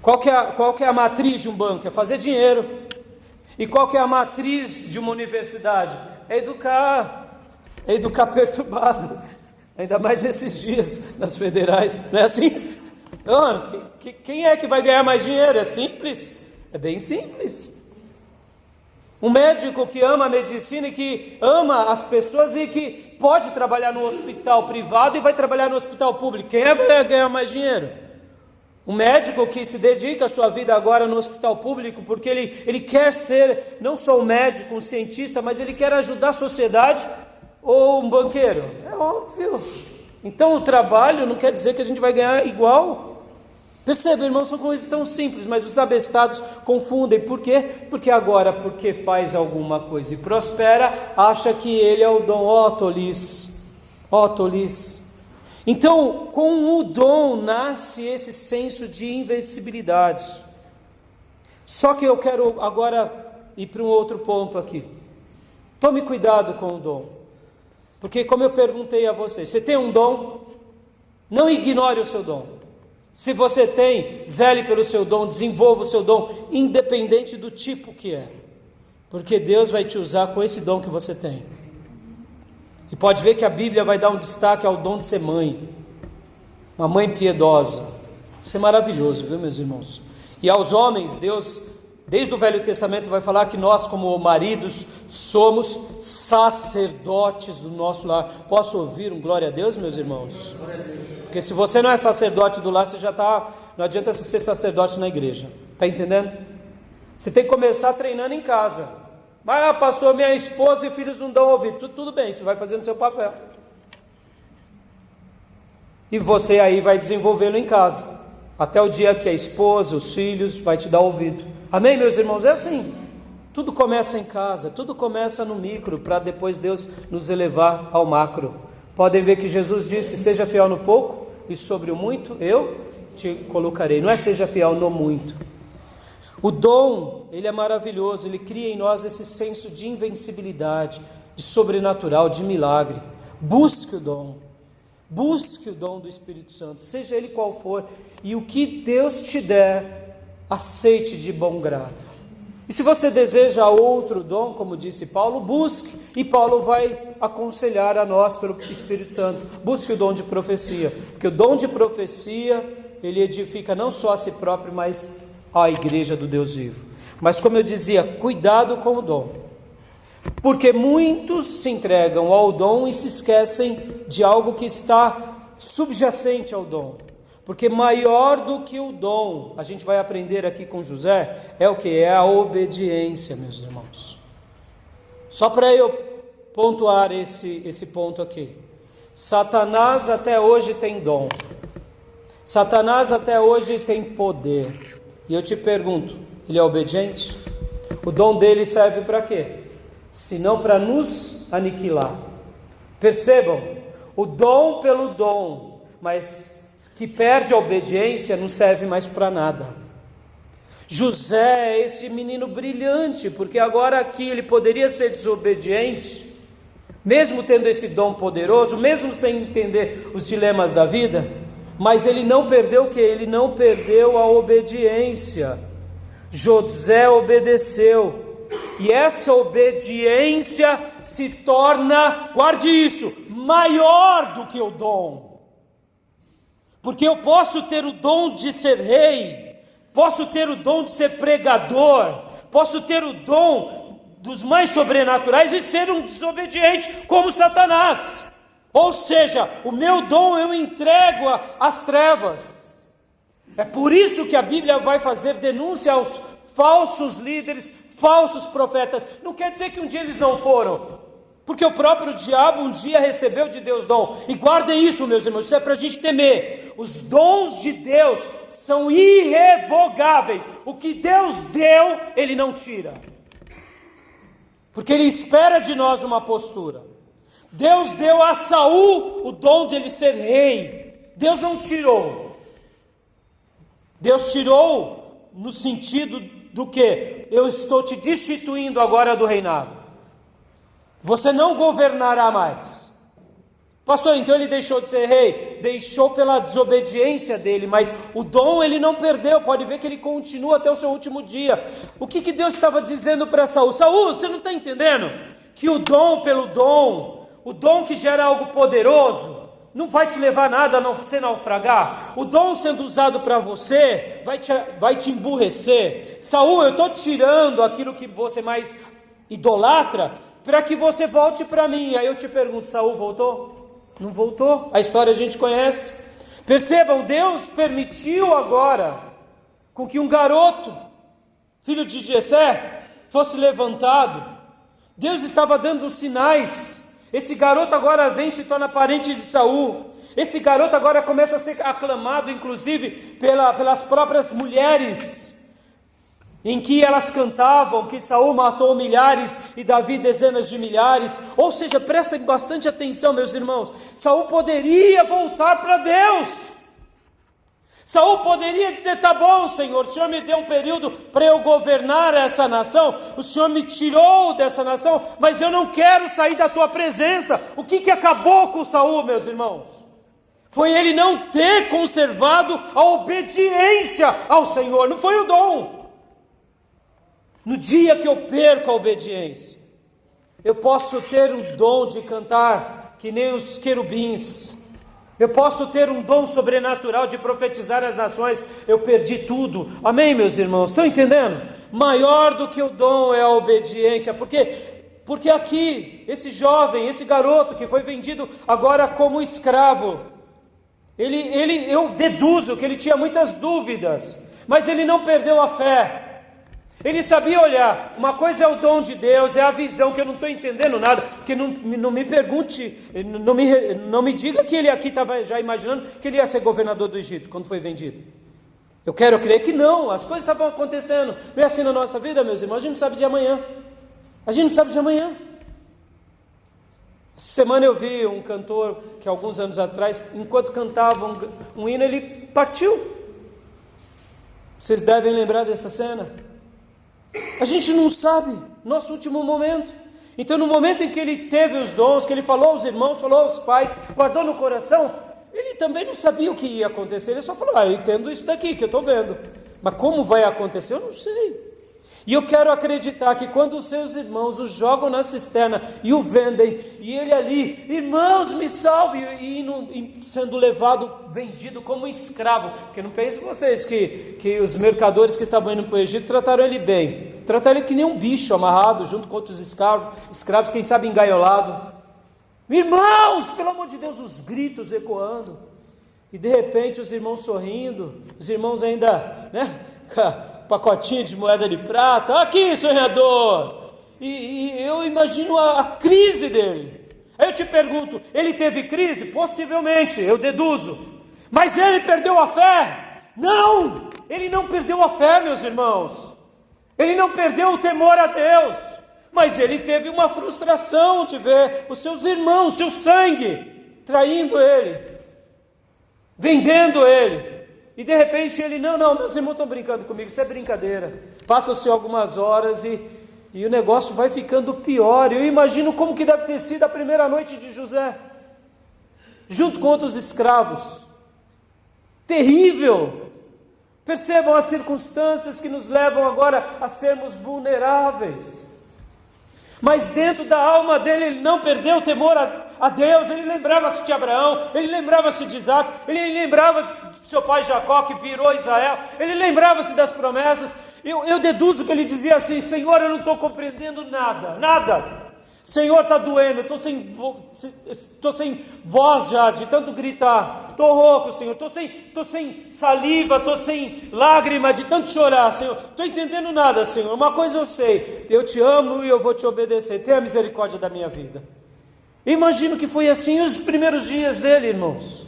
Qual que é a matriz de um banco? É fazer dinheiro. E qual que é a matriz de uma universidade? É educar perturbado, ainda mais nesses dias, nas federais, não é assim? Então, quem é que vai ganhar mais dinheiro? É simples, é bem simples. Um médico que ama a medicina e que ama as pessoas e que pode trabalhar no hospital privado e vai trabalhar no hospital público, quem é que vai ganhar mais dinheiro? Um médico que se dedica a sua vida agora no hospital público porque ele quer ser não só um médico, um cientista, mas ele quer ajudar a sociedade, ou um banqueiro? É óbvio. Então o trabalho não quer dizer que a gente vai ganhar igual. Percebe, irmãos, são coisas tão simples, mas os abestados confundem. Por quê? Porque faz alguma coisa e prospera, acha que ele é o dom. Ó tolice, ó tolice. Então, com o dom nasce esse senso de invencibilidade. Só que eu quero agora ir para um outro ponto aqui. Tome cuidado com o dom. Porque como eu perguntei a você tem um dom? Não ignore o seu dom. Se você tem, zele pelo seu dom, desenvolva o seu dom, independente do tipo que é. Porque Deus vai te usar com esse dom que você tem. E pode ver que a Bíblia vai dar um destaque ao dom de ser mãe. Uma mãe piedosa. Isso é maravilhoso, viu, meus irmãos? E aos homens, Deus, desde o Velho Testamento, vai falar que nós, como maridos, somos sacerdotes do nosso lar. Posso ouvir um glória a Deus, meus irmãos? Porque se você não é sacerdote do lar, você já está... Não adianta você ser sacerdote na igreja. Está entendendo? Você tem que começar treinando em casa. Mas, pastor, minha esposa e filhos não dão ouvido. Tudo bem, você vai fazendo o seu papel. E você aí vai desenvolvê-lo em casa. Até o dia que a esposa, os filhos, vai te dar ouvido. Amém, meus irmãos? É assim. Tudo começa em casa, tudo começa no micro, para depois Deus nos elevar ao macro. Podem ver que Jesus disse: seja fiel no pouco, e sobre o muito eu te colocarei. Não é seja fiel no muito. O dom, ele é maravilhoso, ele cria em nós esse senso de invencibilidade, de sobrenatural, de milagre. Busque o dom do Espírito Santo, seja ele qual for, e o que Deus te der, aceite de bom grado. E se você deseja outro dom, como disse Paulo, busque, e Paulo vai aconselhar a nós pelo Espírito Santo: busque o dom de profecia, porque o dom de profecia, ele edifica não só a si próprio, mas a igreja do Deus vivo. Mas como eu dizia, cuidado com o dom, porque muitos se entregam ao dom e se esquecem de algo que está subjacente ao dom. Porque maior do que o dom, a gente vai aprender aqui com José, é o que? É a obediência, meus irmãos. Só para eu pontuar esse ponto aqui. Satanás até hoje tem dom. Satanás até hoje tem poder. E eu te pergunto, ele é obediente? O dom dele serve para quê? Se não para nos aniquilar. Percebam, o dom pelo dom, mas que perde a obediência, não serve mais para nada. José é esse menino brilhante, porque agora aqui ele poderia ser desobediente, mesmo tendo esse dom poderoso, mesmo sem entender os dilemas da vida, mas ele não perdeu o que? Ele não perdeu a obediência. José obedeceu, e essa obediência se torna, guarde isso, maior do que o dom. Porque eu posso ter o dom de ser rei, posso ter o dom de ser pregador, posso ter o dom dos mais sobrenaturais e ser um desobediente como Satanás. Ou seja, o meu dom eu entrego às trevas. É por isso que a Bíblia vai fazer denúncia aos falsos líderes, falsos profetas. Não quer dizer que um dia eles não foram, porque o próprio diabo um dia recebeu de Deus dom. E guardem isso, meus irmãos, isso é para a gente temer. Os dons de Deus são irrevogáveis. O que Deus deu, Ele não tira, porque Ele espera de nós uma postura. Deus deu a Saul o dom de ele ser rei. Deus não tirou. Deus tirou no sentido do que? Eu estou te destituindo agora do reinado. Você não governará mais. Pastor, então ele deixou de ser rei? Deixou pela desobediência dele, mas o dom ele não perdeu. Pode ver que ele continua até o seu último dia. O que Deus estava dizendo para Saul? Saul, você não está entendendo? Que o dom pelo dom, o dom que gera algo poderoso, não vai te levar a nada a não você naufragar. O dom sendo usado para você, vai te emburrecer. Saul, eu estou tirando aquilo que você mais idolatra, para que você volte para mim. Aí eu te pergunto, Saul voltou? Não voltou. A história a gente conhece. Percebam, Deus permitiu agora com que um garoto, filho de Jessé, fosse levantado. Deus estava dando sinais. Esse garoto agora vem e se torna parente de Saul. Esse garoto agora começa a ser aclamado, inclusive, pelas próprias mulheres, em que elas cantavam que Saul matou milhares e Davi dezenas de milhares. Ou seja, prestem bastante atenção, meus irmãos. Saul poderia voltar para Deus. Saul poderia dizer, tá bom, Senhor, o Senhor me deu um período para eu governar essa nação, o Senhor me tirou dessa nação, mas eu não quero sair da tua presença. O que acabou com Saul, meus irmãos? Foi ele não ter conservado a obediência ao Senhor, não foi o dom. No dia que eu perco a obediência, eu posso ter o dom de cantar que nem os querubins, eu posso ter um dom sobrenatural de profetizar as nações, eu perdi tudo. Amém, meus irmãos? Estão entendendo? Maior do que o dom é a obediência. Porque aqui, esse jovem, esse garoto que foi vendido agora como escravo, eu deduzo que ele tinha muitas dúvidas, mas ele não perdeu a fé. Ele sabia olhar, uma coisa é o dom de Deus, é a visão, que eu não estou entendendo nada, porque não me pergunte, não me diga que ele aqui estava já imaginando que ele ia ser governador do Egito, quando foi vendido. Eu quero crer que não, as coisas estavam acontecendo. Não é assim na nossa vida, meus irmãos, a gente não sabe de amanhã. A gente não sabe de amanhã. Essa semana eu vi um cantor que alguns anos atrás, enquanto cantava um hino, ele partiu. Vocês devem lembrar dessa cena. A gente não sabe, nosso último momento. Então no momento em que ele teve os dons, que ele falou aos irmãos, falou aos pais, guardou no coração, ele também não sabia o que ia acontecer. Ele só falou, eu entendo isso daqui que eu estou vendo, mas como vai acontecer eu não sei. E eu quero acreditar que quando os seus irmãos o jogam na cisterna e o vendem, e ele ali, irmãos, me salve, e sendo levado, vendido como escravo, porque não pensem vocês que os mercadores que estavam indo para o Egito trataram ele bem, trataram ele que nem um bicho amarrado, junto com outros escravos, quem sabe engaiolado. Irmãos, pelo amor de Deus, os gritos ecoando, e de repente os irmãos sorrindo, os irmãos ainda, pacotinho de moeda de prata, aqui sonhador, e eu imagino a crise dele. Aí eu te pergunto, ele teve crise? Possivelmente, eu deduzo, mas ele perdeu a fé? Não, ele não perdeu a fé, meus irmãos, ele não perdeu o temor a Deus, mas ele teve uma frustração de ver os seus irmãos, seu sangue, traindo ele, vendendo ele. E de repente ele, não, meus irmãos estão brincando comigo, isso é brincadeira. Passam-se algumas horas e o negócio vai ficando pior. Eu imagino como que deve ter sido a primeira noite de José, junto com outros escravos. Terrível. Percebam as circunstâncias que nos levam agora a sermos vulneráveis. Mas dentro da alma dele, ele não perdeu o temor a Deus. Ele lembrava-se de Abraão, ele lembrava-se de Isaac, ele lembrava de seu pai Jacó, que virou Israel, ele lembrava-se das promessas. Eu deduzo que ele dizia assim, Senhor, eu não estou compreendendo nada. Senhor, está doendo, estou sem voz já, de tanto gritar, estou rouco, Senhor, estou sem saliva, estou sem lágrima, de tanto chorar, Senhor, estou entendendo nada, Senhor. Uma coisa eu sei, eu te amo e eu vou te obedecer, tenha misericórdia da minha vida. Imagino que foi assim os primeiros dias dele, irmãos,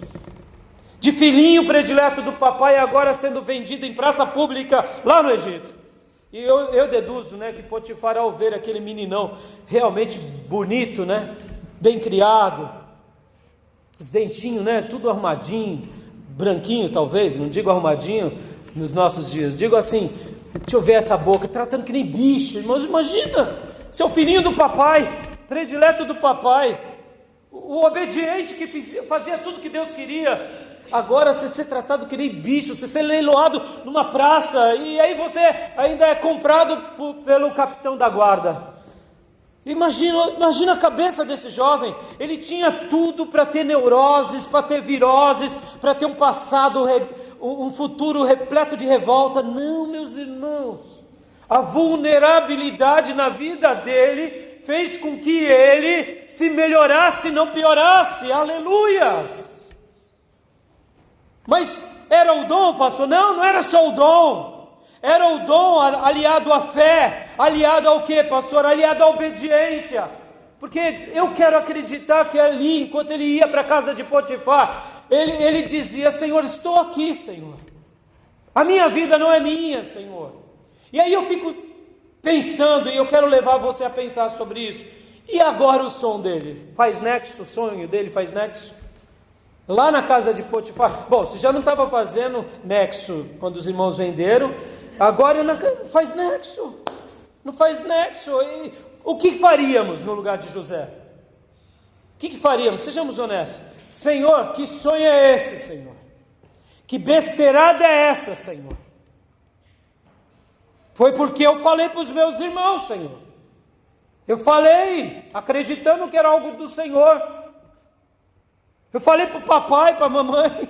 de filhinho predileto do papai, agora sendo vendido em praça pública lá no Egito. E eu deduzo, que Potifar, ao ver aquele meninão realmente bonito, bem criado, os dentinhos, tudo arrumadinho, branquinho talvez, não digo arrumadinho nos nossos dias, digo assim, deixa eu ver essa boca, tratando que nem bicho, irmãos, imagina, seu filhinho do papai, predileto do papai, o obediente que fazia tudo que Deus queria, agora você ser tratado que nem bicho, você ser leiloado numa praça, e aí você ainda é comprado pelo capitão da guarda. Imagina a cabeça desse jovem. Ele tinha tudo para ter neuroses, para ter viroses, para ter um passado, um futuro repleto de revolta. Não, meus irmãos, a vulnerabilidade na vida dele fez com que ele se melhorasse, não piorasse. Aleluias! Mas era o dom, pastor? Não era só o dom. Era o dom aliado à fé. Aliado ao quê, pastor? Aliado à obediência. Porque eu quero acreditar que ali, enquanto ele ia para a casa de Potifar, ele dizia, Senhor, estou aqui, Senhor. A minha vida não é minha, Senhor. E aí eu fico pensando, e eu quero levar você a pensar sobre isso. E agora o som dele? Faz nexo? O sonho dele faz nexo? Lá na casa de Potifar, bom, você já não estava fazendo nexo quando os irmãos venderam, agora não faz nexo, e o que faríamos no lugar de José? O que faríamos? Sejamos honestos. Senhor, que sonho é esse, Senhor? Que besteirada é essa, Senhor? Foi porque eu falei para os meus irmãos, Senhor, eu falei, acreditando que era algo do Senhor. Eu falei para o papai, para a mamãe,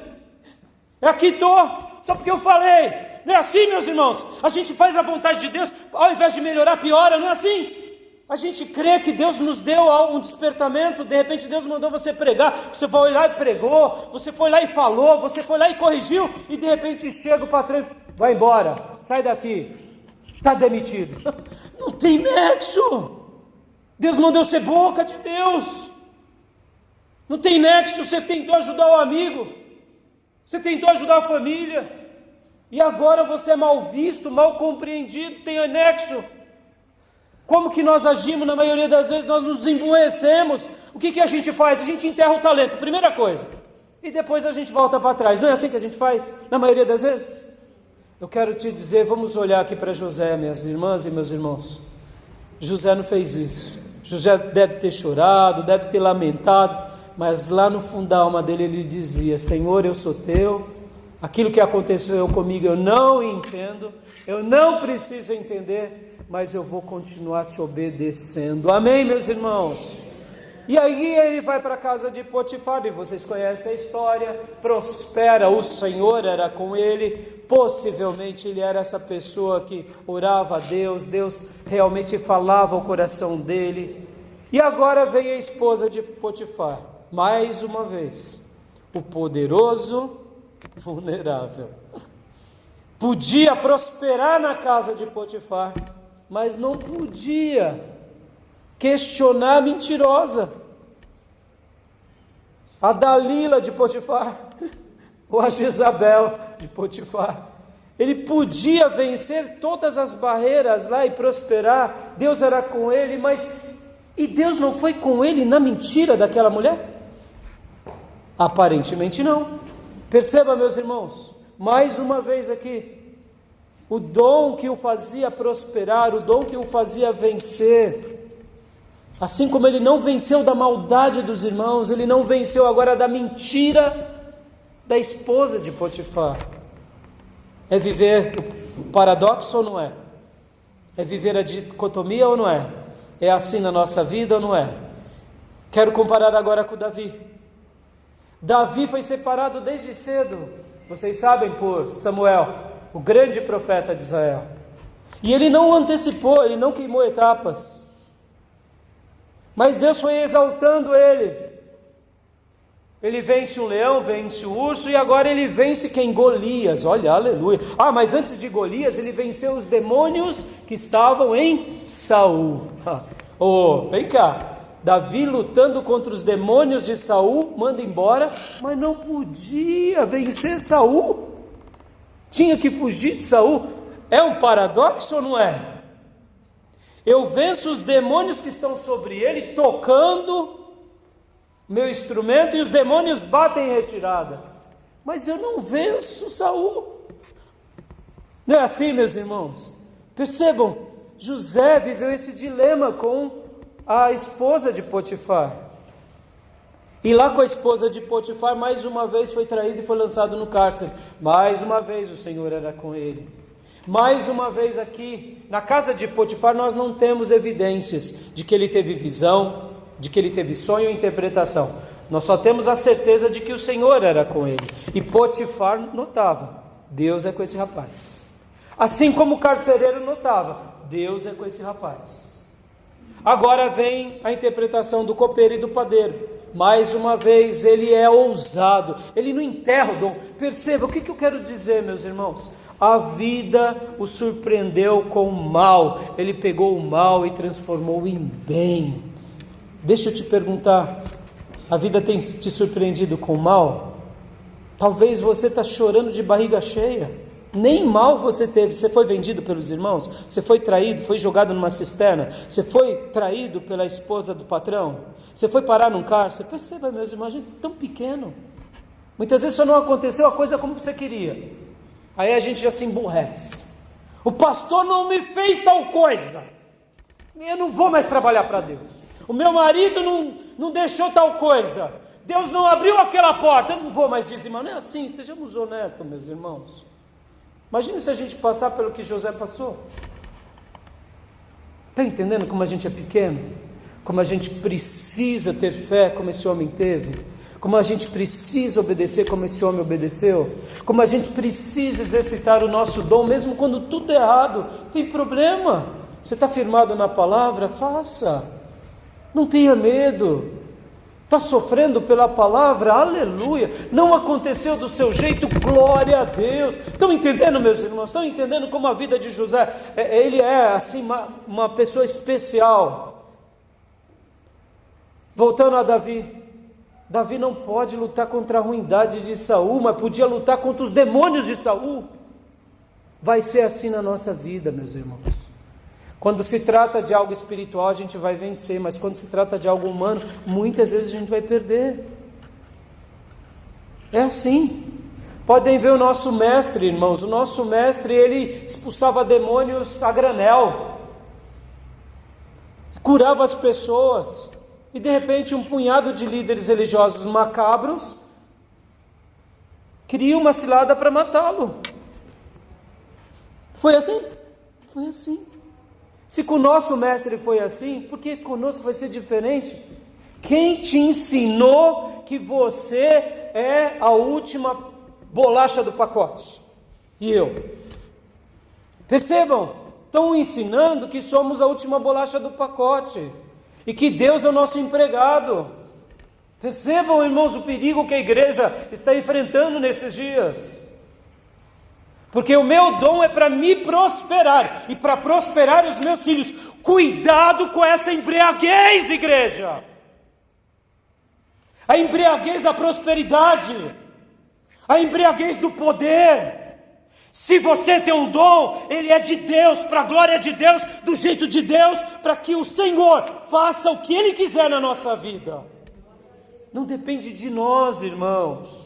aqui estou, só porque eu falei. Não é assim, meus irmãos? A gente faz a vontade de Deus, ao invés de melhorar, piora, não é assim? A gente crê que Deus nos deu um despertamento, de repente Deus mandou você pregar, você foi lá e pregou, você foi lá e falou, você foi lá e corrigiu, e de repente chega o patrão, vai embora, sai daqui, está demitido. Não tem nexo. Deus mandou ser boca de Deus. Não tem nexo. Você tentou ajudar o amigo, você tentou ajudar a família, E agora você é mal visto, mal compreendido, tem anexo. Como que nós agimos? Na maioria das vezes nós nos emburrecemos. O que a gente faz? A gente enterra o talento, primeira coisa. E depois a gente volta para trás. Não é assim que a gente faz? Na maioria das vezes? Eu quero te dizer, vamos olhar aqui para José, minhas irmãs e meus irmãos. José não fez isso. José deve ter chorado, deve ter lamentado, mas lá no fundo da alma dele ele dizia: Senhor, eu sou teu, aquilo que aconteceu comigo eu não entendo, eu não preciso entender, mas eu vou continuar te obedecendo. Amém, meus irmãos? E aí ele vai para a casa de Potifar, e vocês conhecem a história, prospera, o Senhor era com ele, possivelmente ele era essa pessoa que orava a Deus, Deus realmente falava ao coração dele. E agora vem a esposa de Potifar, mais uma vez, o poderoso vulnerável. Podia prosperar na casa de Potifar, mas não podia questionar a mentirosa, a Dalila de Potifar, ou a Jezabel de Potifar. Ele podia vencer todas as barreiras lá e prosperar, Deus era com ele, e Deus não foi com ele na mentira daquela mulher? Aparentemente não. Perceba, meus irmãos, mais uma vez aqui, o dom que o fazia prosperar, o dom que o fazia vencer, assim como ele não venceu da maldade dos irmãos, ele não venceu agora da mentira da esposa de Potifar. É viver o paradoxo ou não é? É viver a dicotomia ou não é? É assim na nossa vida ou não é? Quero comparar agora com Davi. Davi foi separado desde cedo, vocês sabem, por Samuel, o grande profeta de Israel. E ele não antecipou, ele não queimou etapas. Mas Deus foi exaltando ele. Ele vence um leão, vence o urso, e agora ele vence quem? Golias. Olha, aleluia. Mas antes de Golias, ele venceu os demônios que estavam em Saul. Vem cá. Davi lutando contra os demônios de Saul, manda embora, mas não podia vencer Saul. Tinha que fugir de Saul. É um paradoxo ou não é? Eu venço os demônios que estão sobre ele, tocando meu instrumento, e os demônios batem em retirada. Mas eu não venço Saul. Não é assim, meus irmãos? Percebam, José viveu esse dilema com a esposa de Potifar. E lá com a esposa de Potifar, mais uma vez foi traído e foi lançado no cárcere. Mais uma vez o Senhor era com ele. Mais uma vez aqui, na casa de Potifar, nós não temos evidências de que ele teve visão, de que ele teve sonho ou interpretação. Nós só temos a certeza de que o Senhor era com ele. E Potifar notava: Deus é com esse rapaz. Assim como o carcereiro notava: Deus é com esse rapaz. Agora vem a interpretação do copeiro e do padeiro. Mais uma vez ele é ousado, ele não enterra o dom. Perceba, o que eu quero dizer, meus irmãos? A vida o surpreendeu com o mal, ele pegou o mal e transformou em bem. Deixa eu te perguntar, a vida tem te surpreendido com o mal? Talvez você está chorando de barriga cheia, nem mal você teve. Você foi vendido pelos irmãos, você foi traído, foi jogado numa cisterna, você foi traído pela esposa do patrão, você foi parar num cárcere. Perceba, meus irmãos, a gente é tão pequeno, muitas vezes só não aconteceu a coisa como você queria. Aí a gente já se emburrece. O pastor não me fez tal coisa, eu não vou mais trabalhar para Deus. O meu marido não deixou tal coisa, Deus não abriu aquela porta, eu não vou mais dizimar. Não é assim, sejamos honestos, meus irmãos. Imagina se a gente passar pelo que José passou. Está entendendo como a gente é pequeno? Como a gente precisa ter fé como esse homem teve? Como a gente precisa obedecer como esse homem obedeceu? Como a gente precisa exercitar o nosso dom, mesmo quando tudo é errado. Tem problema? Você está firmado na palavra? Faça. Não tenha medo. Está sofrendo pela palavra? Aleluia. Não aconteceu do seu jeito? Glória a Deus. Estão entendendo, meus irmãos? Estão entendendo como a vida de José, ele é assim uma pessoa especial? Voltando a Davi. Davi não pode lutar contra a ruindade de Saul, mas podia lutar contra os demônios de Saul. Vai ser assim na nossa vida, meus irmãos. Quando se trata de algo espiritual, a gente vai vencer, mas quando se trata de algo humano, muitas vezes a gente vai perder. É assim. Podem ver o nosso mestre, irmãos. O nosso mestre, ele expulsava demônios a granel, curava as pessoas, e de repente um punhado de líderes religiosos macabros cria uma cilada para matá-lo. Foi assim? Foi assim. Se com o nosso mestre foi assim, por que conosco vai ser diferente? Quem te ensinou que você é a última bolacha do pacote? E eu? Percebam, estão ensinando que somos a última bolacha do pacote e que Deus é o nosso empregado. Percebam, irmãos, o perigo que a igreja está enfrentando nesses dias. Porque o meu dom é para me prosperar e para prosperar os meus filhos. Cuidado com essa embriaguez, igreja. A embriaguez da prosperidade, a embriaguez do poder. Se você tem um dom, ele é de Deus, para a glória de Deus, do jeito de Deus, para que o Senhor faça o que Ele quiser na nossa vida. Não depende de nós, irmãos.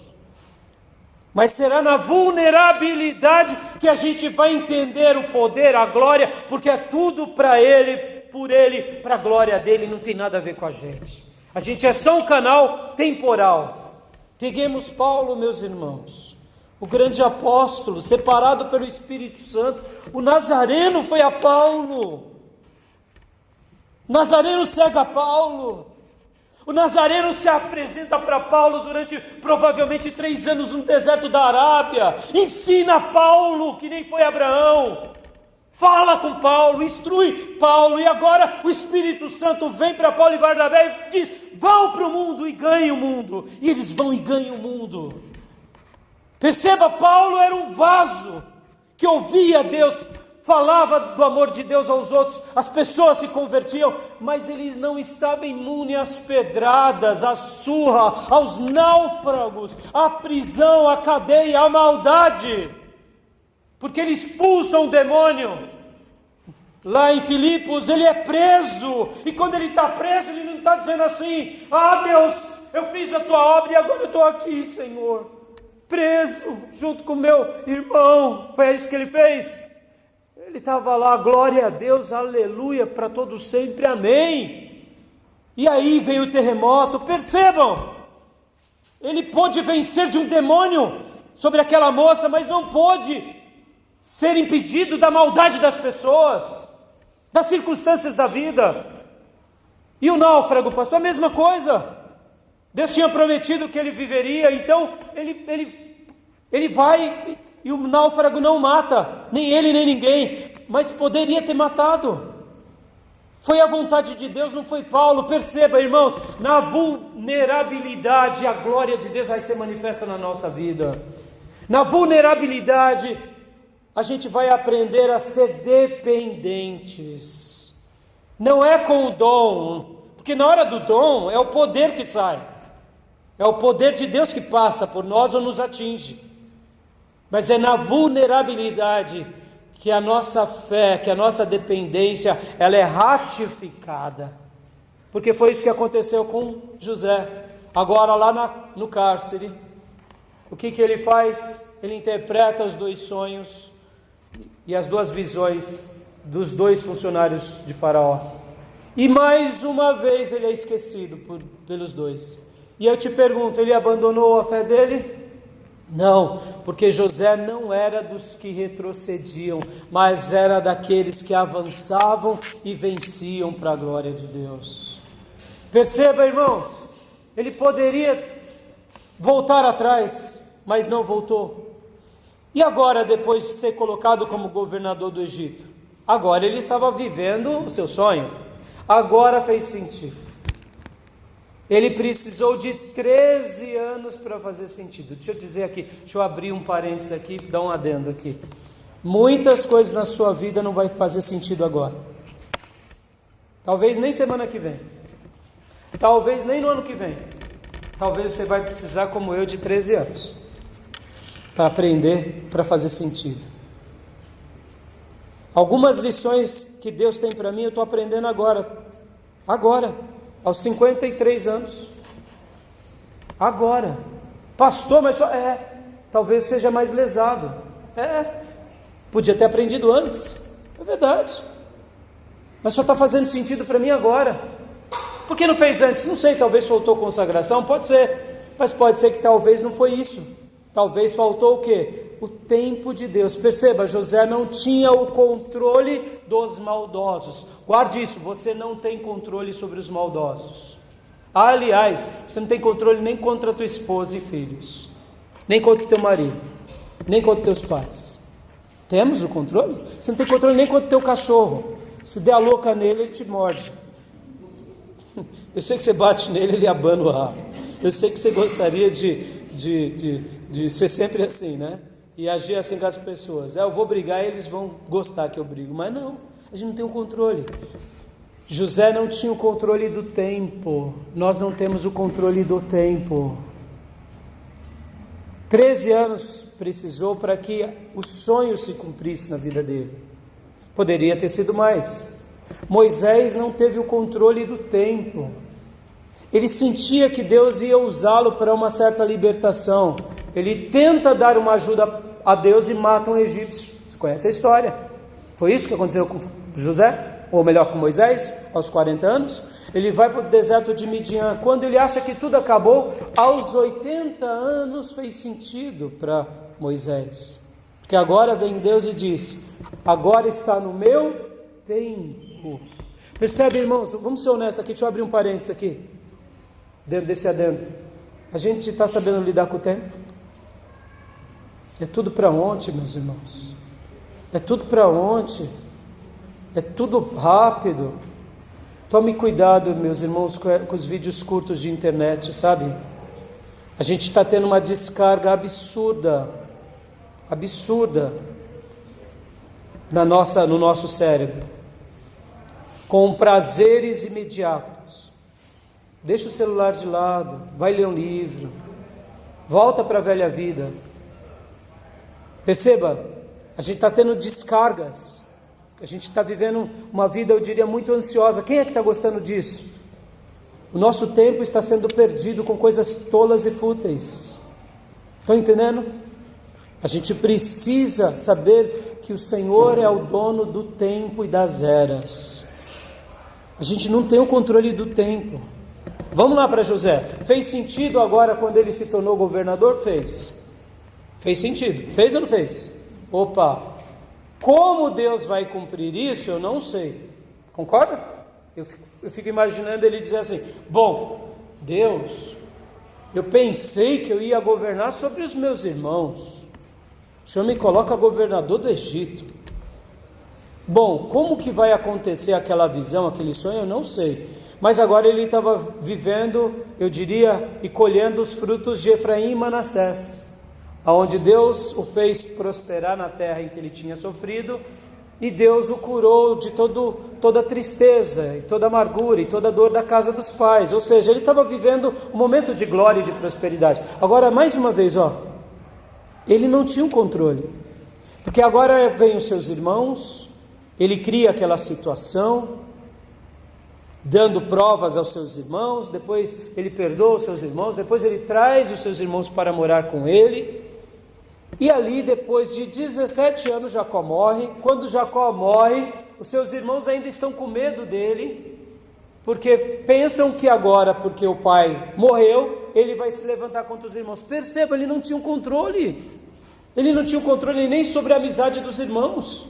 Mas será na vulnerabilidade que a gente vai entender o poder, a glória, porque é tudo para Ele, por Ele, para a glória dEle, não tem nada a ver com a gente. A gente é só um canal temporal. Peguemos Paulo, meus irmãos, o grande apóstolo, separado pelo Espírito Santo. O Nazareno foi a Paulo. O Nazareno segue a Paulo. O Nazareno se apresenta para Paulo durante provavelmente 3 anos no deserto da Arábia. Ensina Paulo, que nem foi Abraão. Fala com Paulo, instrui Paulo. E agora o Espírito Santo vem para Paulo e Barnabé e diz: vão para o mundo e ganhem o mundo. E eles vão e ganham o mundo. Perceba, Paulo era um vaso que ouvia Deus, falava do amor de Deus aos outros, as pessoas se convertiam, mas eles não estavam imunes às pedradas, à surra, aos náufragos, à prisão, à cadeia, à maldade, porque ele expulsa um demônio. Lá em Filipos ele é preso, e quando ele está preso, ele não está dizendo assim: ah, Deus, eu fiz a tua obra e agora eu estou aqui, Senhor, preso junto com meu irmão. Foi isso que ele fez? Ele estava lá, glória a Deus, aleluia, para todos sempre, amém. E aí veio o terremoto. Percebam, ele pôde vencer de um demônio sobre aquela moça, mas não pôde ser impedido da maldade das pessoas, das circunstâncias da vida. E o náufrago, pastor, a mesma coisa. Deus tinha prometido que ele viveria, então ele vai, e o náufrago não mata, nem ele nem ninguém, mas poderia ter matado. Foi a vontade de Deus, não foi Paulo. Perceba, irmãos, na vulnerabilidade a glória de Deus vai ser manifesta na nossa vida. Na vulnerabilidade a gente vai aprender a ser dependentes. Não é com o dom, porque na hora do dom é o poder que sai, é o poder de Deus que passa por nós ou nos atinge. Mas é na vulnerabilidade que a nossa fé, que a nossa dependência, ela é ratificada. Porque foi isso que aconteceu com José. Agora lá no cárcere, o que ele faz? Ele interpreta os 2 sonhos e as 2 visões dos 2 funcionários de Faraó. E mais uma vez ele é esquecido pelos 2. E eu te pergunto, ele abandonou a fé dele? Não, porque José não era dos que retrocediam, mas era daqueles que avançavam e venciam para a glória de Deus. Perceba, irmãos, ele poderia voltar atrás, mas não voltou. E agora, depois de ser colocado como governador do Egito, agora ele estava vivendo o seu sonho, agora fez sentido. Ele precisou de 13 anos para fazer sentido. Deixa eu dizer aqui, deixa eu abrir um parênteses aqui, dar um adendo aqui. Muitas coisas na sua vida não vai fazer sentido agora. Talvez nem semana que vem. Talvez nem no ano que vem. Talvez você vai precisar, como eu, de 13 anos para aprender, para fazer sentido. Algumas lições que Deus tem para mim, eu estou aprendendo agora, aos 53 anos. Agora, pastor, mas só talvez seja mais lesado. Podia ter aprendido antes, é verdade. Mas só está fazendo sentido para mim agora. Por que não fez antes? Não sei, talvez faltou consagração, pode ser. Mas pode ser que talvez não foi isso. Talvez faltou o quê? O tempo de Deus. Perceba, José não tinha o controle dos maldosos. Guarde isso, você não tem controle sobre os maldosos. Aliás, você não tem controle nem contra a tua esposa e filhos, nem contra o teu marido, nem contra os teus pais. Temos o controle? Você não tem controle nem contra o teu cachorro. Se der a louca nele, ele te morde. Eu sei que você bate nele, ele abana o rabo. Eu sei que você gostaria de ser sempre assim, né? E agir assim com as pessoas. Eu vou brigar e eles vão gostar que eu brigo. Mas não, a gente não tem o controle. José não tinha o controle do tempo. Nós não temos o controle do tempo. 13 anos precisou para que o sonho se cumprisse na vida dele. Poderia ter sido mais. Moisés não teve o controle do tempo. Ele sentia que Deus ia usá-lo para uma certa libertação. Ele tenta dar uma ajuda a Deus e mata um egípcio. Você conhece a história? Foi isso que aconteceu com José? Ou melhor, com Moisés, aos 40 anos. Ele vai para o deserto de Midian. Quando ele acha que tudo acabou, aos 80 anos fez sentido para Moisés. Porque agora vem Deus e diz: agora está no meu tempo. Percebe, irmãos? Vamos ser honestos aqui. Deixa eu abrir um parênteses aqui, dentro desse adendo. A gente está sabendo lidar com o tempo? É tudo para ontem, meus irmãos. É tudo para ontem. É tudo rápido. Tome cuidado, meus irmãos, com os vídeos curtos de internet, sabe? A gente está tendo uma descarga absurda no nosso cérebro, com prazeres imediatos. Deixa o celular de lado, vai ler um livro, volta para a velha vida. Perceba, a gente está tendo descargas, a gente está vivendo uma vida, eu diria, muito ansiosa. Quem é que está gostando disso? O nosso tempo está sendo perdido com coisas tolas e fúteis. Estão entendendo? A gente precisa saber que o Senhor é o dono do tempo e das eras. A gente não tem o controle do tempo. Vamos lá para José. Fez sentido agora quando ele se tornou governador? Fez sentido. Fez ou não fez? Opa! Como Deus vai cumprir isso, eu não sei. Concorda? Eu fico imaginando ele dizer assim: bom, Deus, eu pensei que eu ia governar sobre os meus irmãos. O Senhor me coloca governador do Egito. Bom, como que vai acontecer aquela visão, aquele sonho, eu não sei. Mas agora ele estava vivendo, eu diria, e colhendo os frutos de Efraim e Manassés, aonde Deus o fez prosperar na terra em que ele tinha sofrido, e Deus o curou de toda tristeza, e toda amargura, e toda dor da casa dos pais. Ou seja, ele estava vivendo um momento de glória e de prosperidade. Agora, mais uma vez, ele não tinha um controle, porque agora vem os seus irmãos, ele cria aquela situação, dando provas aos seus irmãos, depois ele perdoa os seus irmãos, depois ele traz os seus irmãos para morar com ele, e ali depois de 17 anos Jacó morre. Quando Jacó morre, os seus irmãos ainda estão com medo dele, porque pensam que agora, porque o pai morreu, ele vai se levantar contra os irmãos. Perceba, ele não tinha um controle, nem sobre a amizade dos irmãos.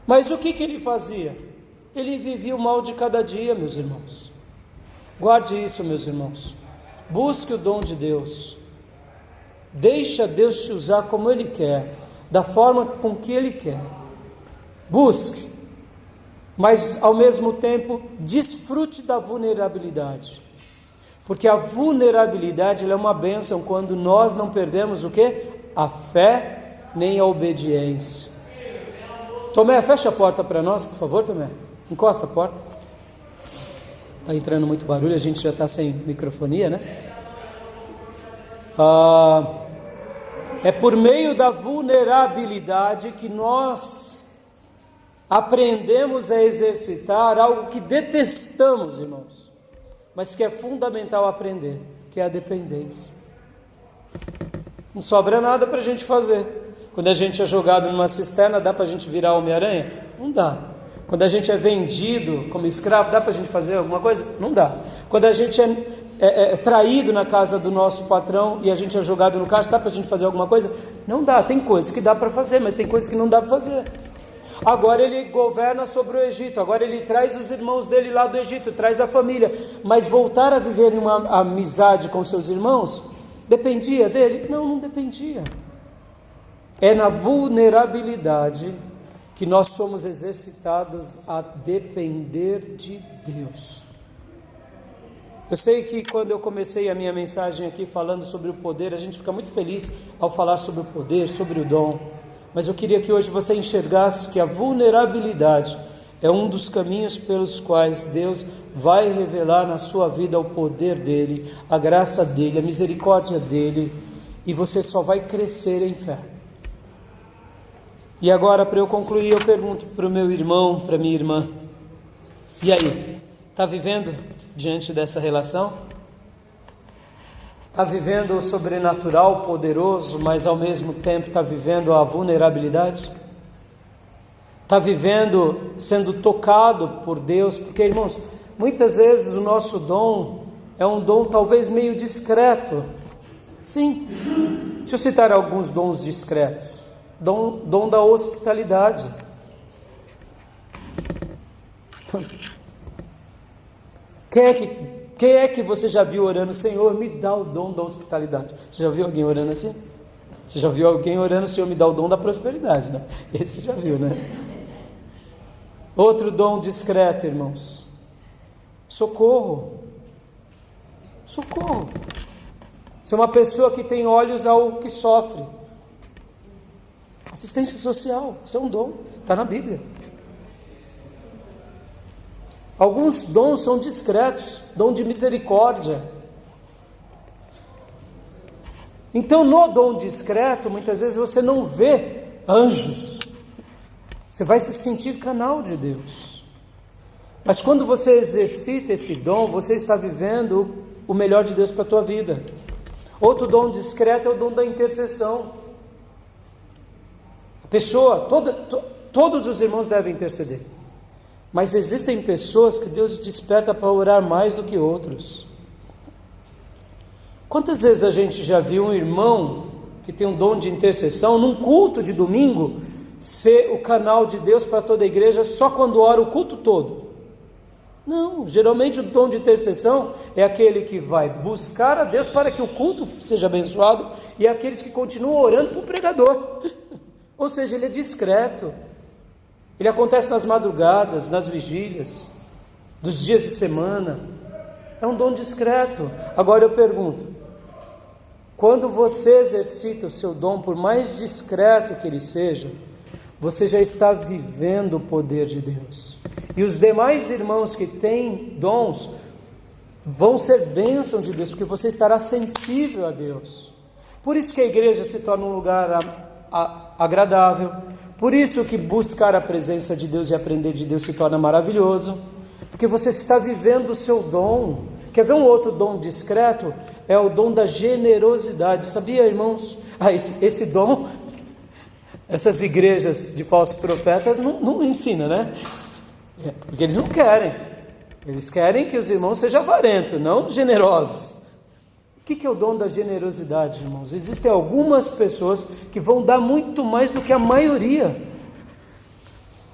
Mas o que ele fazia? Ele vivia o mal de cada dia, meus irmãos. Guarde isso, meus irmãos. Busque o dom de Deus. Deixa Deus te usar como Ele quer, da forma com que Ele quer. Busque, mas ao mesmo tempo desfrute da vulnerabilidade. Porque a vulnerabilidade ela é uma bênção quando nós não perdemos o quê? A fé nem a obediência. Tomé, fecha a porta para nós, por favor, Tomé. Encosta a porta. Está entrando muito barulho, a gente já está sem microfonia, né? É por meio da vulnerabilidade que nós aprendemos a exercitar algo que detestamos, irmãos, mas que é fundamental aprender, que é a dependência. Não sobra nada para a gente fazer. Quando a gente é jogado numa cisterna, dá para a gente virar Homem-Aranha? Não dá. Quando a gente é vendido como escravo, dá para a gente fazer alguma coisa? Não dá. Quando a gente é traído na casa do nosso patrão e a gente é jogado no caixa, dá para a gente fazer alguma coisa? Não dá. Tem coisas que dá para fazer, mas tem coisas que não dá para fazer. Agora ele governa sobre o Egito, agora ele traz os irmãos dele lá do Egito, traz a família, mas voltar a viver em uma amizade com seus irmãos, dependia dele? Não, não dependia. É na vulnerabilidade que nós somos exercitados a depender de Deus. Eu sei que quando eu comecei a minha mensagem aqui falando sobre o poder, a gente fica muito feliz ao falar sobre o poder, sobre o dom. Mas eu queria que hoje você enxergasse que a vulnerabilidade é um dos caminhos pelos quais Deus vai revelar na sua vida o poder dEle, a graça dEle, a misericórdia dEle, e você só vai crescer em fé. E agora, para eu concluir, eu pergunto para o meu irmão, para a minha irmã: e aí, está vivendo diante dessa relação? Está vivendo o sobrenatural, poderoso, mas ao mesmo tempo está vivendo a vulnerabilidade? Está vivendo sendo tocado por Deus? Porque, irmãos, muitas vezes o nosso dom é um dom talvez meio discreto. Sim, deixa eu citar alguns dons discretos. Dom da hospitalidade. Quem é que você já viu orando: Senhor, me dá o dom da hospitalidade? Você já viu alguém orando assim? Você já viu alguém orando: Senhor, me dá o dom da prosperidade, né? Esse já viu, né? Outro dom discreto, irmãos: socorro. Socorro. Você é uma pessoa que tem olhos ao que sofre. Assistência social, isso é um dom, está na Bíblia. Alguns dons são discretos, dom de misericórdia. Então, no dom discreto, muitas vezes você não vê anjos, você vai se sentir canal de Deus. Mas quando você exercita esse dom, você está vivendo o melhor de Deus para a tua vida. Outro dom discreto é o dom da intercessão. A pessoa, todos os irmãos devem interceder. Mas existem pessoas que Deus desperta para orar mais do que outros. Quantas vezes a gente já viu um irmão que tem um dom de intercessão, num culto de domingo, ser o canal de Deus para toda a igreja só quando ora o culto todo? Não, geralmente o dom de intercessão é aquele que vai buscar a Deus para que o culto seja abençoado, e é aqueles que continuam orando para o pregador. Ou seja, ele é discreto. Ele acontece nas madrugadas, nas vigílias, nos dias de semana. É um dom discreto. Agora eu pergunto: quando você exercita o seu dom, por mais discreto que ele seja, você já está vivendo o poder de Deus. E os demais irmãos que têm dons vão ser bênção de Deus, porque você estará sensível a Deus. Por isso que a igreja se torna um lugar agradável. Por isso que buscar a presença de Deus e aprender de Deus se torna maravilhoso, porque você está vivendo o seu dom. Quer ver um outro dom discreto? É o dom da generosidade. Sabia, irmãos? Esse dom, essas igrejas de falsos profetas não ensinam, né? Porque eles não querem. Eles querem que os irmãos sejam avarentos, não generosos. O que é o dom da generosidade, irmãos? Existem algumas pessoas que vão dar muito mais do que a maioria.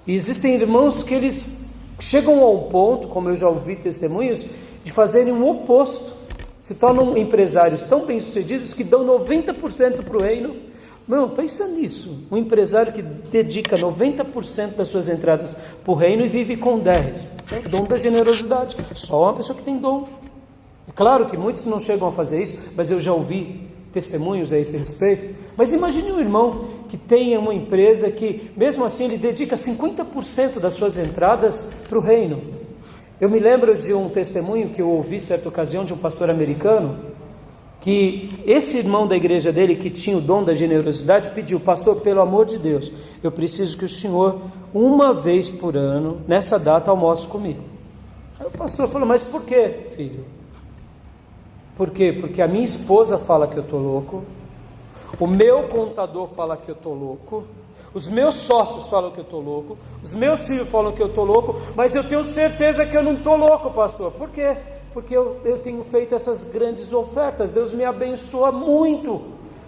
E existem irmãos que eles chegam a um ponto, como eu já ouvi testemunhos, de fazerem o oposto. Se tornam empresários tão bem-sucedidos que dão 90% para o reino. Não, pensa nisso. Um empresário que dedica 90% das suas entradas para o reino e vive com 10%. É o dom da generosidade. Só uma pessoa que tem dom. É claro que muitos não chegam a fazer isso, mas eu já ouvi testemunhos a esse respeito. Mas imagine um irmão que tenha uma empresa que, mesmo assim, ele dedica 50% das suas entradas para o reino. Eu me lembro de um testemunho que eu ouvi certa ocasião de um pastor americano, que esse irmão da igreja dele, que tinha o dom da generosidade, pediu: pastor, pelo amor de Deus, eu preciso que o senhor, uma vez por ano, nessa data, almoce comigo. Aí o pastor falou: mas por quê, filho? Por quê? Porque a minha esposa fala que eu estou louco, o meu contador fala que eu estou louco, os meus sócios falam que eu estou louco, os meus filhos falam que eu estou louco, mas eu tenho certeza que eu não estou louco, pastor. Por quê? Porque eu tenho feito essas grandes ofertas, Deus me abençoa muito,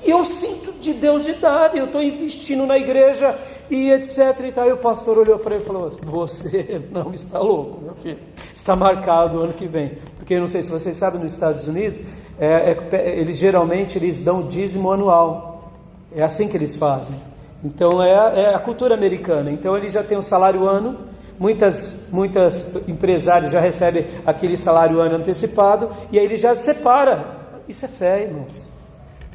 e eu sinto de Deus de dar, eu estou investindo na igreja, e etc e tal. E o pastor olhou para ele e falou: você não está louco, meu filho, está marcado o ano que vem. Porque eu não sei se vocês sabem, nos Estados Unidos, eles geralmente dão o dízimo anual, é assim que eles fazem. Então é a cultura americana. Então ele já tem um salário ano, muitas empresários já recebem aquele salário ano antecipado, e aí ele já separa. Isso é fé, irmãos.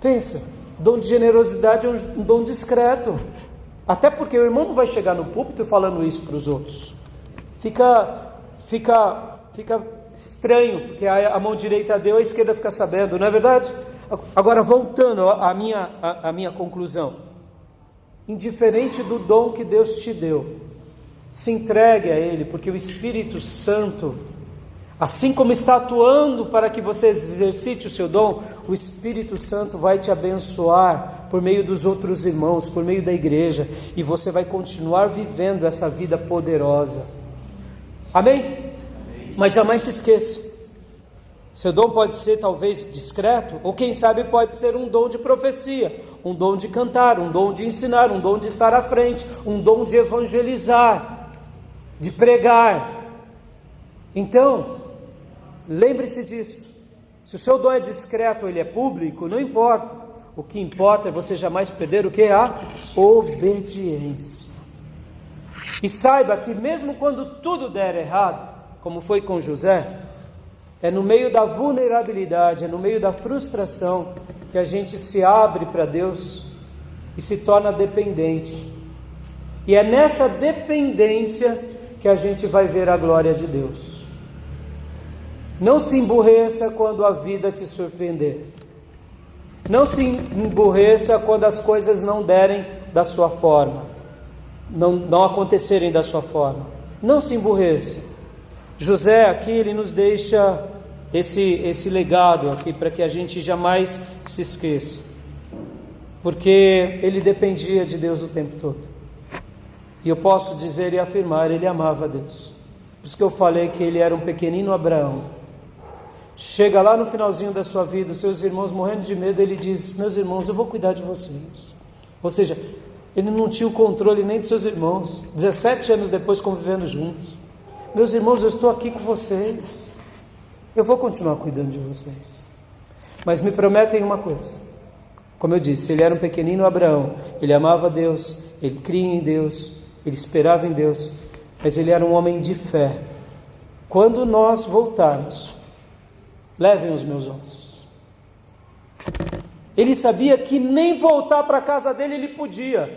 Pensa, dom de generosidade é um dom discreto, até porque o irmão não vai chegar no púlpito falando isso para os outros. Fica estranho, porque a mão direita deu, a esquerda fica sabendo, não é verdade? Agora, voltando à minha conclusão, indiferente do dom que Deus te deu, se entregue a Ele, porque o Espírito Santo, assim como está atuando para que você exercite o seu dom, o Espírito Santo vai te abençoar por meio dos outros irmãos, por meio da igreja, e você vai continuar vivendo essa vida poderosa. Amém? Mas jamais se esqueça, seu dom pode ser talvez discreto, ou quem sabe pode ser um dom de profecia, um dom de cantar, um dom de ensinar, um dom de estar à frente, um dom de evangelizar, de pregar. Então, lembre-se disso. Se o seu dom é discreto ou ele é público, não importa. O que importa é você jamais perder o que? A obediência. E saiba que mesmo quando tudo der errado, como foi com José, é no meio da vulnerabilidade, é no meio da frustração que a gente se abre para Deus e se torna dependente. E é nessa dependência que a gente vai ver a glória de Deus. Não se emburreça quando a vida te surpreender. Não se emburreça quando as coisas não derem da sua forma, não acontecerem da sua forma. Não se emburreça. José aqui, ele nos deixa esse legado aqui, para que a gente jamais se esqueça, porque ele dependia de Deus o tempo todo, e eu posso dizer e afirmar, ele amava a Deus. Por isso que eu falei que ele era um pequenino Abraão. Chega lá no finalzinho da sua vida, os seus irmãos morrendo de medo, ele diz: meus irmãos, eu vou cuidar de vocês. Ou seja, ele não tinha o controle nem de seus irmãos, 17 anos depois convivendo juntos. Meus irmãos, eu estou aqui com vocês, eu vou continuar cuidando de vocês, mas me prometem uma coisa. Como eu disse, ele era um pequenino Abraão, ele amava Deus, ele cria em Deus, ele esperava em Deus, mas ele era um homem de fé. Quando nós voltarmos, levem os meus ossos. Ele sabia que nem voltar para a casa dele ele podia,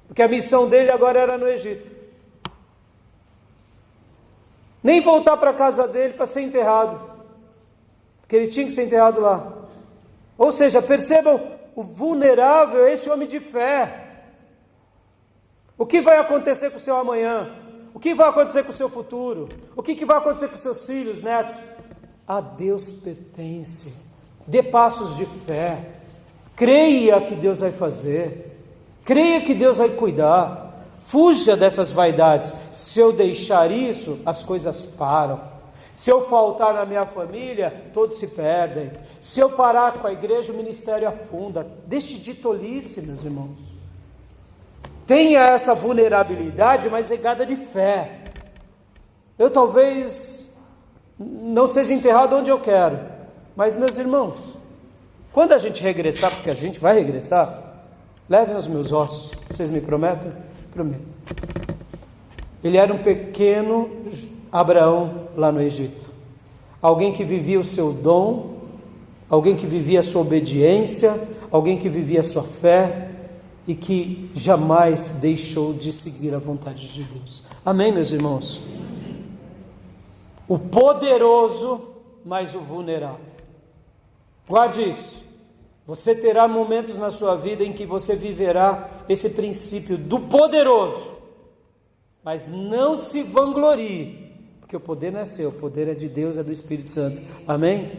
porque a missão dele agora era no Egito. Nem voltar para a casa dele para ser enterrado, porque ele tinha que ser enterrado lá. Ou seja, percebam, o vulnerável é esse homem de fé. O que vai acontecer com o seu amanhã? O que vai acontecer com o seu futuro? O que vai acontecer com os seus filhos, netos? A Deus pertence. Dê passos de fé. Creia que Deus vai fazer. Creia que Deus vai cuidar. Fuja dessas vaidades. Se eu deixar isso, as coisas param. Se eu faltar na minha família, todos se perdem. Se eu parar com a igreja, o ministério afunda. Deixe de tolice, meus irmãos. Tenha essa vulnerabilidade, mas regada de fé. Eu talvez não seja enterrado onde eu quero, mas meus irmãos, quando a gente regressar, porque a gente vai regressar, levem os meus ossos. Vocês me prometem? Prometo. Ele era um pequeno Abraão lá no Egito, alguém que vivia o seu dom, alguém que vivia a sua obediência, alguém que vivia a sua fé e que jamais deixou de seguir a vontade de Deus. Amém, meus irmãos? O poderoso, mas o vulnerável. Guarde isso. Você terá momentos na sua vida em que você viverá esse princípio do poderoso. Mas não se vanglorie, porque o poder não é seu, o poder é de Deus, é do Espírito Santo. Amém?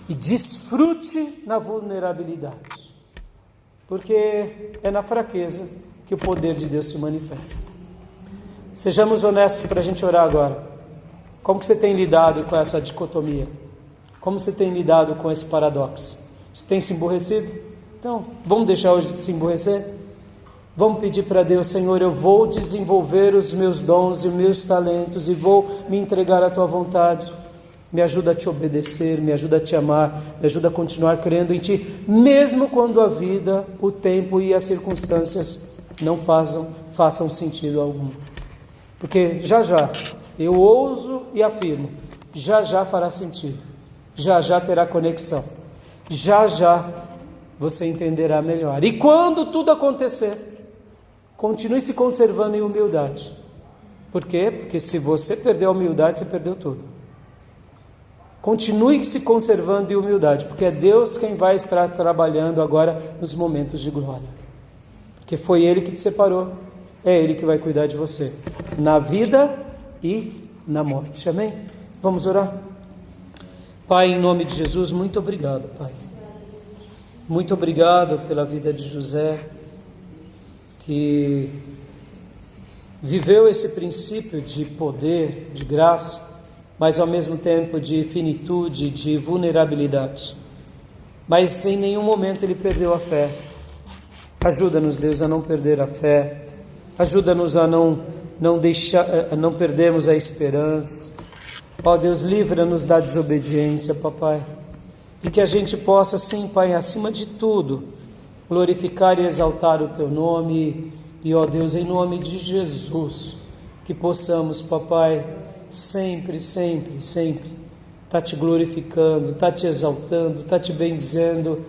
E desfrute na vulnerabilidade, porque é na fraqueza que o poder de Deus se manifesta. Sejamos honestos para a gente orar agora. Como que você tem lidado com essa dicotomia? Como você tem lidado com esse paradoxo? Você tem se emburrecido? Então, vamos deixar hoje de se emburrecer? Vamos pedir para Deus: Senhor, eu vou desenvolver os meus dons e meus talentos e vou me entregar à Tua vontade. Me ajuda a Te obedecer, me ajuda a Te amar, me ajuda a continuar crendo em Ti, mesmo quando a vida, o tempo e as circunstâncias não façam sentido algum. Porque já eu ouso e afirmo, já fará sentido, já terá conexão, já você entenderá melhor. E quando tudo acontecer, continue se conservando em humildade. Por quê? Porque se você perdeu a humildade, você perdeu tudo. Continue se conservando em humildade, porque é Deus quem vai estar trabalhando agora nos momentos de glória. Porque foi Ele que te separou, é Ele que vai cuidar de você, na vida e na morte. Amém? Vamos orar? Pai, em nome de Jesus, muito obrigado, Pai. Muito obrigado pela vida de José, que viveu esse princípio de poder, de graça, mas ao mesmo tempo de finitude, de vulnerabilidade. Mas em nenhum momento ele perdeu a fé. Ajuda-nos, Deus, a não perder a fé. Ajuda-nos a não perdermos a esperança. Ó Deus, livra-nos da desobediência, papai. E que a gente possa, sim, Pai, acima de tudo, glorificar e exaltar o Teu nome. E, ó Deus, em nome de Jesus, que possamos, papai, sempre tá Te glorificando, tá Te exaltando, tá Te bendizendo,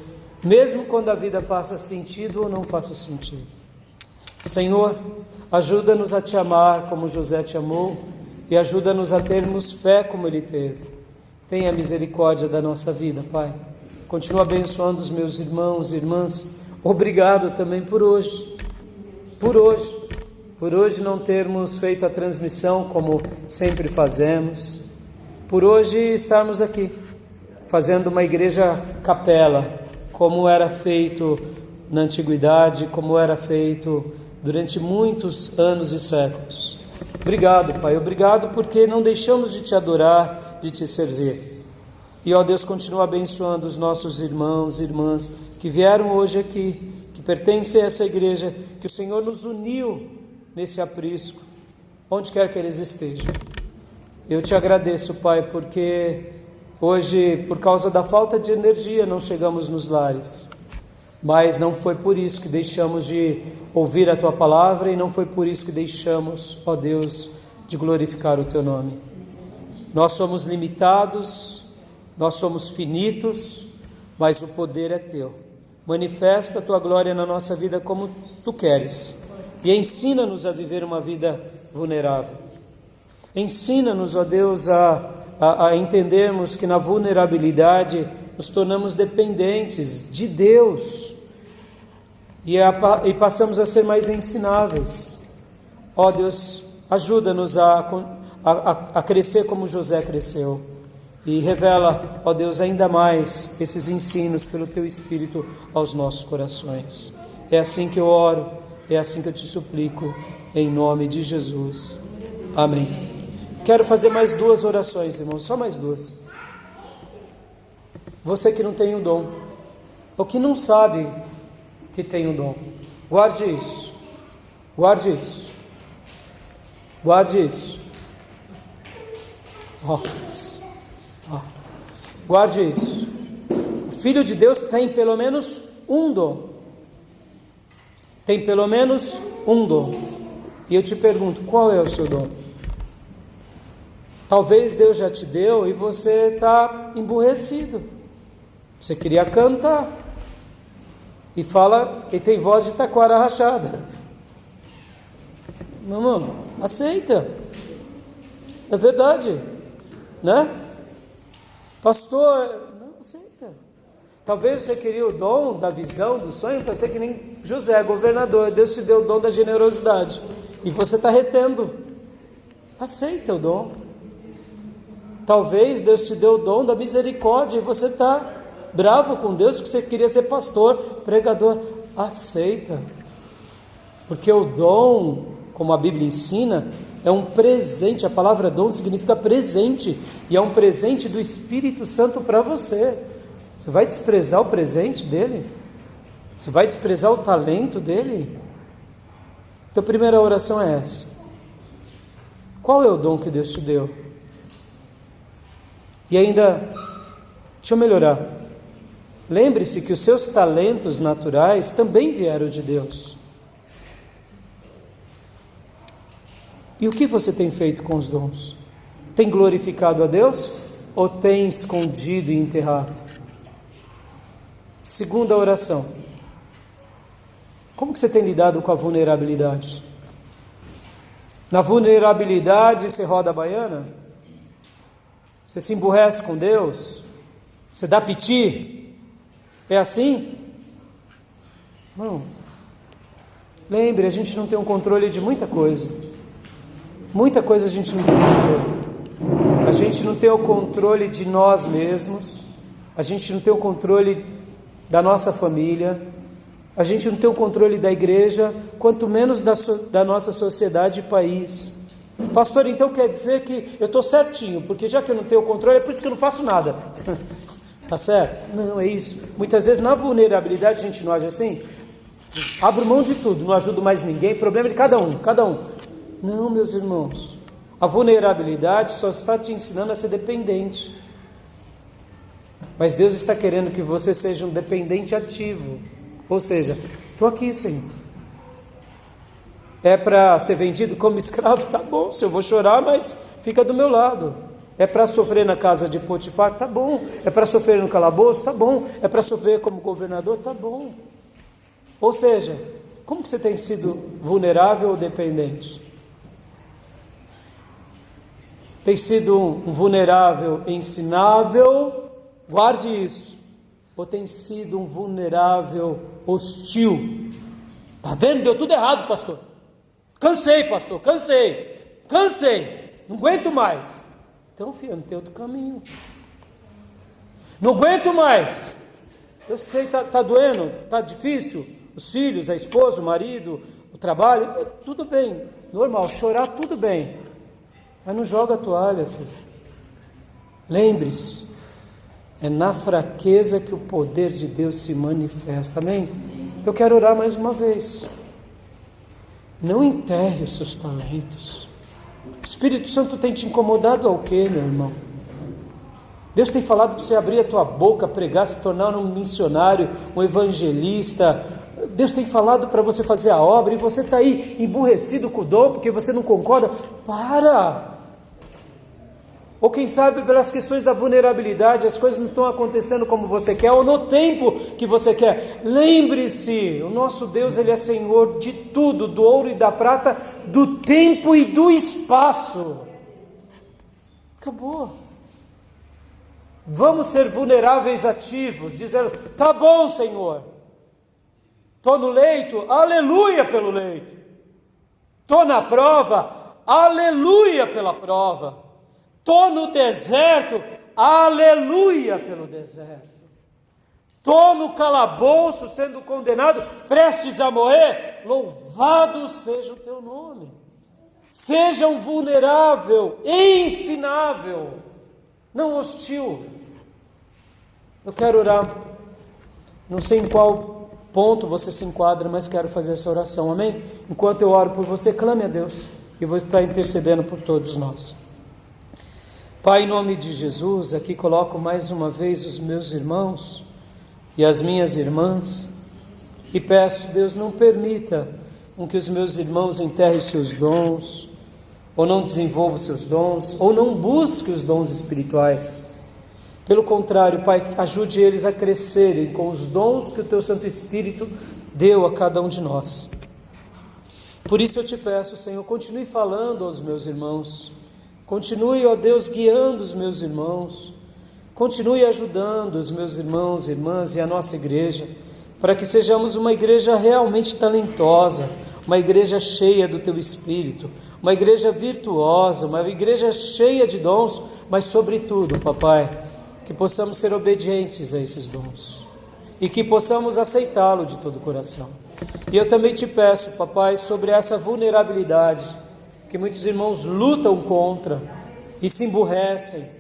mesmo quando a vida faça sentido ou não faça sentido. Senhor, ajuda-nos a Te amar como José Te amou e ajuda-nos a termos fé como ele teve. Tenha misericórdia da nossa vida, Pai. Continua abençoando os meus irmãos e irmãs. Obrigado também por hoje não termos feito a transmissão como sempre fazemos, por hoje estarmos aqui fazendo uma igreja capela, como era feito na antiguidade, como era feito durante muitos anos e séculos. Obrigado, Pai, obrigado porque não deixamos de Te adorar, de Te servir. E, ó Deus, continua abençoando os nossos irmãos e irmãs que vieram hoje aqui, que pertencem a essa igreja, que o Senhor nos uniu nesse aprisco, onde quer que eles estejam. Eu Te agradeço, Pai, porque hoje, por causa da falta de energia, não chegamos nos lares, mas não foi por isso que deixamos de ouvir a Tua palavra e não foi por isso que deixamos, ó Deus, de glorificar o Teu nome. Nós somos limitados, nós somos finitos, mas o poder é Teu. Manifesta a Tua glória na nossa vida como Tu queres. E ensina-nos a viver uma vida vulnerável. Ensina-nos, ó Deus, a entendermos que na vulnerabilidade nos tornamos dependentes de Deus e passamos a ser mais ensináveis. Ó Deus, ajuda-nos a crescer como José cresceu. E revela, ó Deus, ainda mais esses ensinos pelo Teu Espírito aos nossos corações. É assim que eu oro. É assim que eu Te suplico, em nome de Jesus. Amém. Quero fazer mais 2 orações, irmãos, só mais 2. Você que não tem o dom, ou que não sabe que tem o dom, guarde isso. Guarde isso. Guarde isso. Guarde isso. O Filho de Deus tem pelo menos um dom. Tem pelo menos um dom. E eu te pergunto, qual é o seu dom? Talvez Deus já te deu e você está emburrecido. Você queria cantar. E tem voz de taquara rachada. Não, aceita. É verdade. Né? Pastor, não aceita. Talvez você queria o dom da visão, do sonho, para ser que nem José, governador. Deus te deu o dom da generosidade. E você está retendo. Aceita o dom. Talvez Deus te deu o dom da misericórdia e você está bravo com Deus porque você queria ser pastor, pregador. Aceita. Porque o dom, como a Bíblia ensina, é um presente. A palavra dom significa presente. E é um presente do Espírito Santo para você. Você vai desprezar o presente dele? Você vai desprezar o talento dele? Então a primeira oração é essa. Qual é o dom que Deus te deu? E ainda, deixa eu melhorar. Lembre-se que os seus talentos naturais também vieram de Deus. E o que você tem feito com os dons? Tem glorificado a Deus ou tem escondido e enterrado? Segunda oração. Como que você tem lidado com a vulnerabilidade? Na vulnerabilidade você roda a baiana? Você se emburrece com Deus? Você dá piti? É assim? Não. Lembre, a gente não tem um controle de muita coisa. Muita coisa a gente não tem controle. A gente não tem o controle de nós mesmos. A gente não tem o controle da nossa família, a gente não tem o controle da igreja, quanto menos da nossa sociedade e país. Pastor, então quer dizer que eu estou certinho, porque já que eu não tenho o controle, é por isso que eu não faço nada. Tá certo? Não, é isso. Muitas vezes na vulnerabilidade a gente não age assim. Abro mão de tudo, não ajudo mais ninguém, problema de cada um. Não, meus irmãos, a vulnerabilidade só está te ensinando a ser dependente. Mas Deus está querendo que você seja um dependente ativo. Ou seja, estou aqui, Senhor. É para ser vendido como escravo? Tá bom, se eu vou chorar, mas fica do meu lado. É para sofrer na casa de Potifar? Tá bom. É para sofrer no calabouço? Tá bom. É para sofrer como governador? Tá bom. Ou seja, como que você tem sido vulnerável ou dependente? Tem sido um vulnerável ensinável? Guarde isso. Ou tem sido um vulnerável hostil? Está vendo? Deu tudo errado, pastor. Cansei, pastor, cansei. Não aguento mais. Então, filho, não tem outro caminho. Não aguento mais. Eu sei, está doendo, está difícil. Os filhos, a esposa, o marido, o trabalho, tudo bem. Normal, chorar, tudo bem. Mas não joga a toalha, filho. Lembre-se. É na fraqueza que o poder de Deus se manifesta, amém? Então eu quero orar mais uma vez. Não enterre os seus talentos. O Espírito Santo tem te incomodado ao quê, meu irmão? Deus tem falado para você abrir a tua boca, pregar, se tornar um missionário, um evangelista. Deus tem falado para você fazer a obra e você está aí emburrecido com o dom porque você não concorda. Para! Ou quem sabe pelas questões da vulnerabilidade, as coisas não estão acontecendo como você quer, ou no tempo que você quer. Lembre-se, o nosso Deus, Ele é Senhor de tudo, do ouro e da prata, do tempo e do espaço. Acabou. Vamos ser vulneráveis ativos, dizendo, tá bom, Senhor. Estou no leito, aleluia pelo leito. Estou na prova, aleluia pela prova. Estou no deserto, aleluia pelo deserto. Estou no calabouço sendo condenado, prestes a morrer, louvado seja o teu nome. Seja um vulnerável, ensinável, não hostil. Eu quero orar, não sei em qual ponto você se enquadra, mas quero fazer essa oração, amém? Enquanto eu oro por você, clame a Deus, e vou estar intercedendo por todos nós. Pai, em nome de Jesus, aqui coloco mais uma vez os meus irmãos e as minhas irmãs e peço, Deus, não permita com que os meus irmãos enterrem seus dons, ou não desenvolvam seus dons, ou não busquem os dons espirituais. Pelo contrário, Pai, ajude eles a crescerem com os dons que o Teu Santo Espírito deu a cada um de nós. Por isso eu te peço, Senhor, continue falando aos meus irmãos. Continue, ó Deus, guiando os meus irmãos. Continue ajudando os meus irmãos e irmãs e a nossa igreja, para que sejamos uma igreja realmente talentosa, uma igreja cheia do Teu Espírito, uma igreja virtuosa, uma igreja cheia de dons, mas sobretudo, papai, que possamos ser obedientes a esses dons e que possamos aceitá-lo de todo o coração. E eu também te peço, papai, sobre essa vulnerabilidade que muitos irmãos lutam contra e se emburrecem.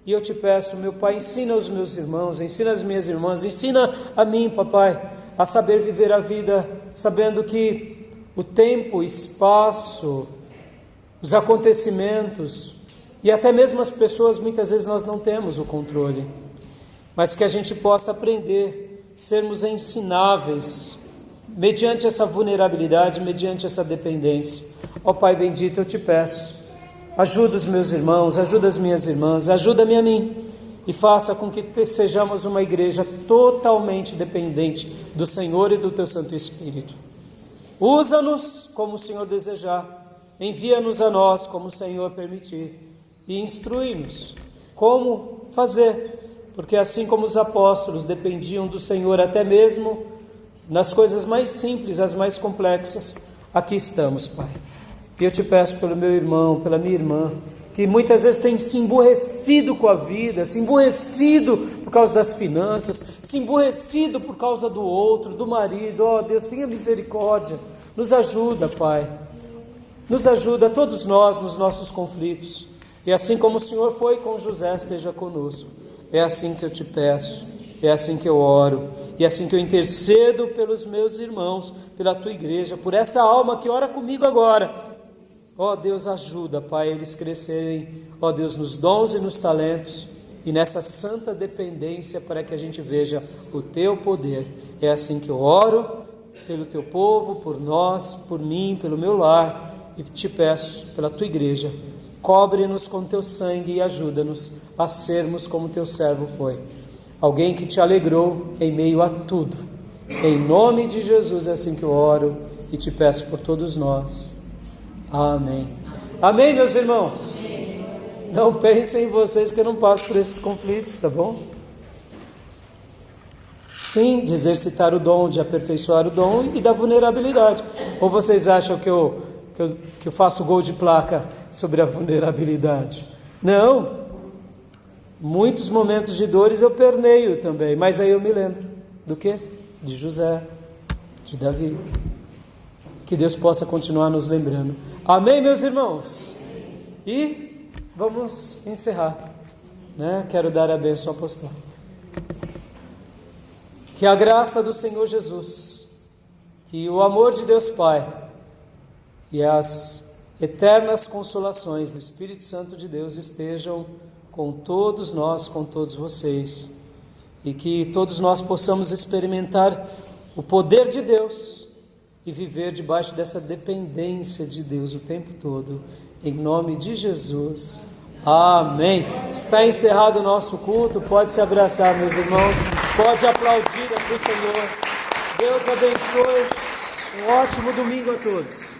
E eu te peço, meu Pai, ensina os meus irmãos, ensina as minhas irmãs, ensina a mim, papai, a saber viver a vida, sabendo que o tempo, o espaço, os acontecimentos e até mesmo as pessoas, muitas vezes nós não temos o controle, mas que a gente possa aprender, sermos ensináveis, mediante essa vulnerabilidade, mediante essa dependência. Ó Pai bendito, eu te peço, ajuda os meus irmãos, ajuda as minhas irmãs, ajuda-me a mim e faça com que sejamos uma igreja totalmente dependente do Senhor e do Teu Santo Espírito. Usa-nos como o Senhor desejar, envia-nos a nós como o Senhor permitir e instrui-nos como fazer, porque assim como os apóstolos dependiam do Senhor até mesmo nas coisas mais simples, as mais complexas, aqui estamos, Pai. E eu te peço pelo meu irmão, pela minha irmã, que muitas vezes tem se emburrecido com a vida, se emburrecido por causa das finanças, se emburrecido por causa do outro, do marido. Ó Deus, tenha misericórdia, nos ajuda, Pai, nos ajuda, todos nós, nos nossos conflitos, e assim como o Senhor foi com José, esteja conosco. É assim que eu te peço, é assim que eu oro, e é assim que eu intercedo pelos meus irmãos, pela tua igreja, por essa alma que ora comigo agora. Ó Deus, ajuda, Pai, eles crescerem, ó Deus, nos dons e nos talentos e nessa santa dependência para que a gente veja o Teu poder. É assim que eu oro pelo Teu povo, por nós, por mim, pelo meu lar, e te peço pela Tua igreja, cobre-nos com Teu sangue e ajuda-nos a sermos como Teu servo foi, alguém que Te alegrou em meio a tudo. Em nome de Jesus é assim que eu oro e te peço por todos nós. Amém. Amém, meus irmãos? Não pensem em vocês que eu não passo por esses conflitos, tá bom? Sim, de exercitar o dom, de aperfeiçoar o dom e da vulnerabilidade. Ou vocês acham que eu faço gol de placa sobre a vulnerabilidade? Não. Muitos momentos de dores eu perneio também, mas aí eu me lembro do quê? De José, de Davi. Que Deus possa continuar nos lembrando. Amém, meus irmãos? E vamos encerrar, né? Quero dar a bênção apostólica. Que a graça do Senhor Jesus, que o amor de Deus Pai e as eternas consolações do Espírito Santo de Deus estejam com todos nós, com todos vocês, e que todos nós possamos experimentar o poder de Deus e viver debaixo dessa dependência de Deus o tempo todo, em nome de Jesus, amém. Está encerrado o nosso culto, pode se abraçar, meus irmãos, pode aplaudir para o Senhor. Deus abençoe, um ótimo domingo a todos.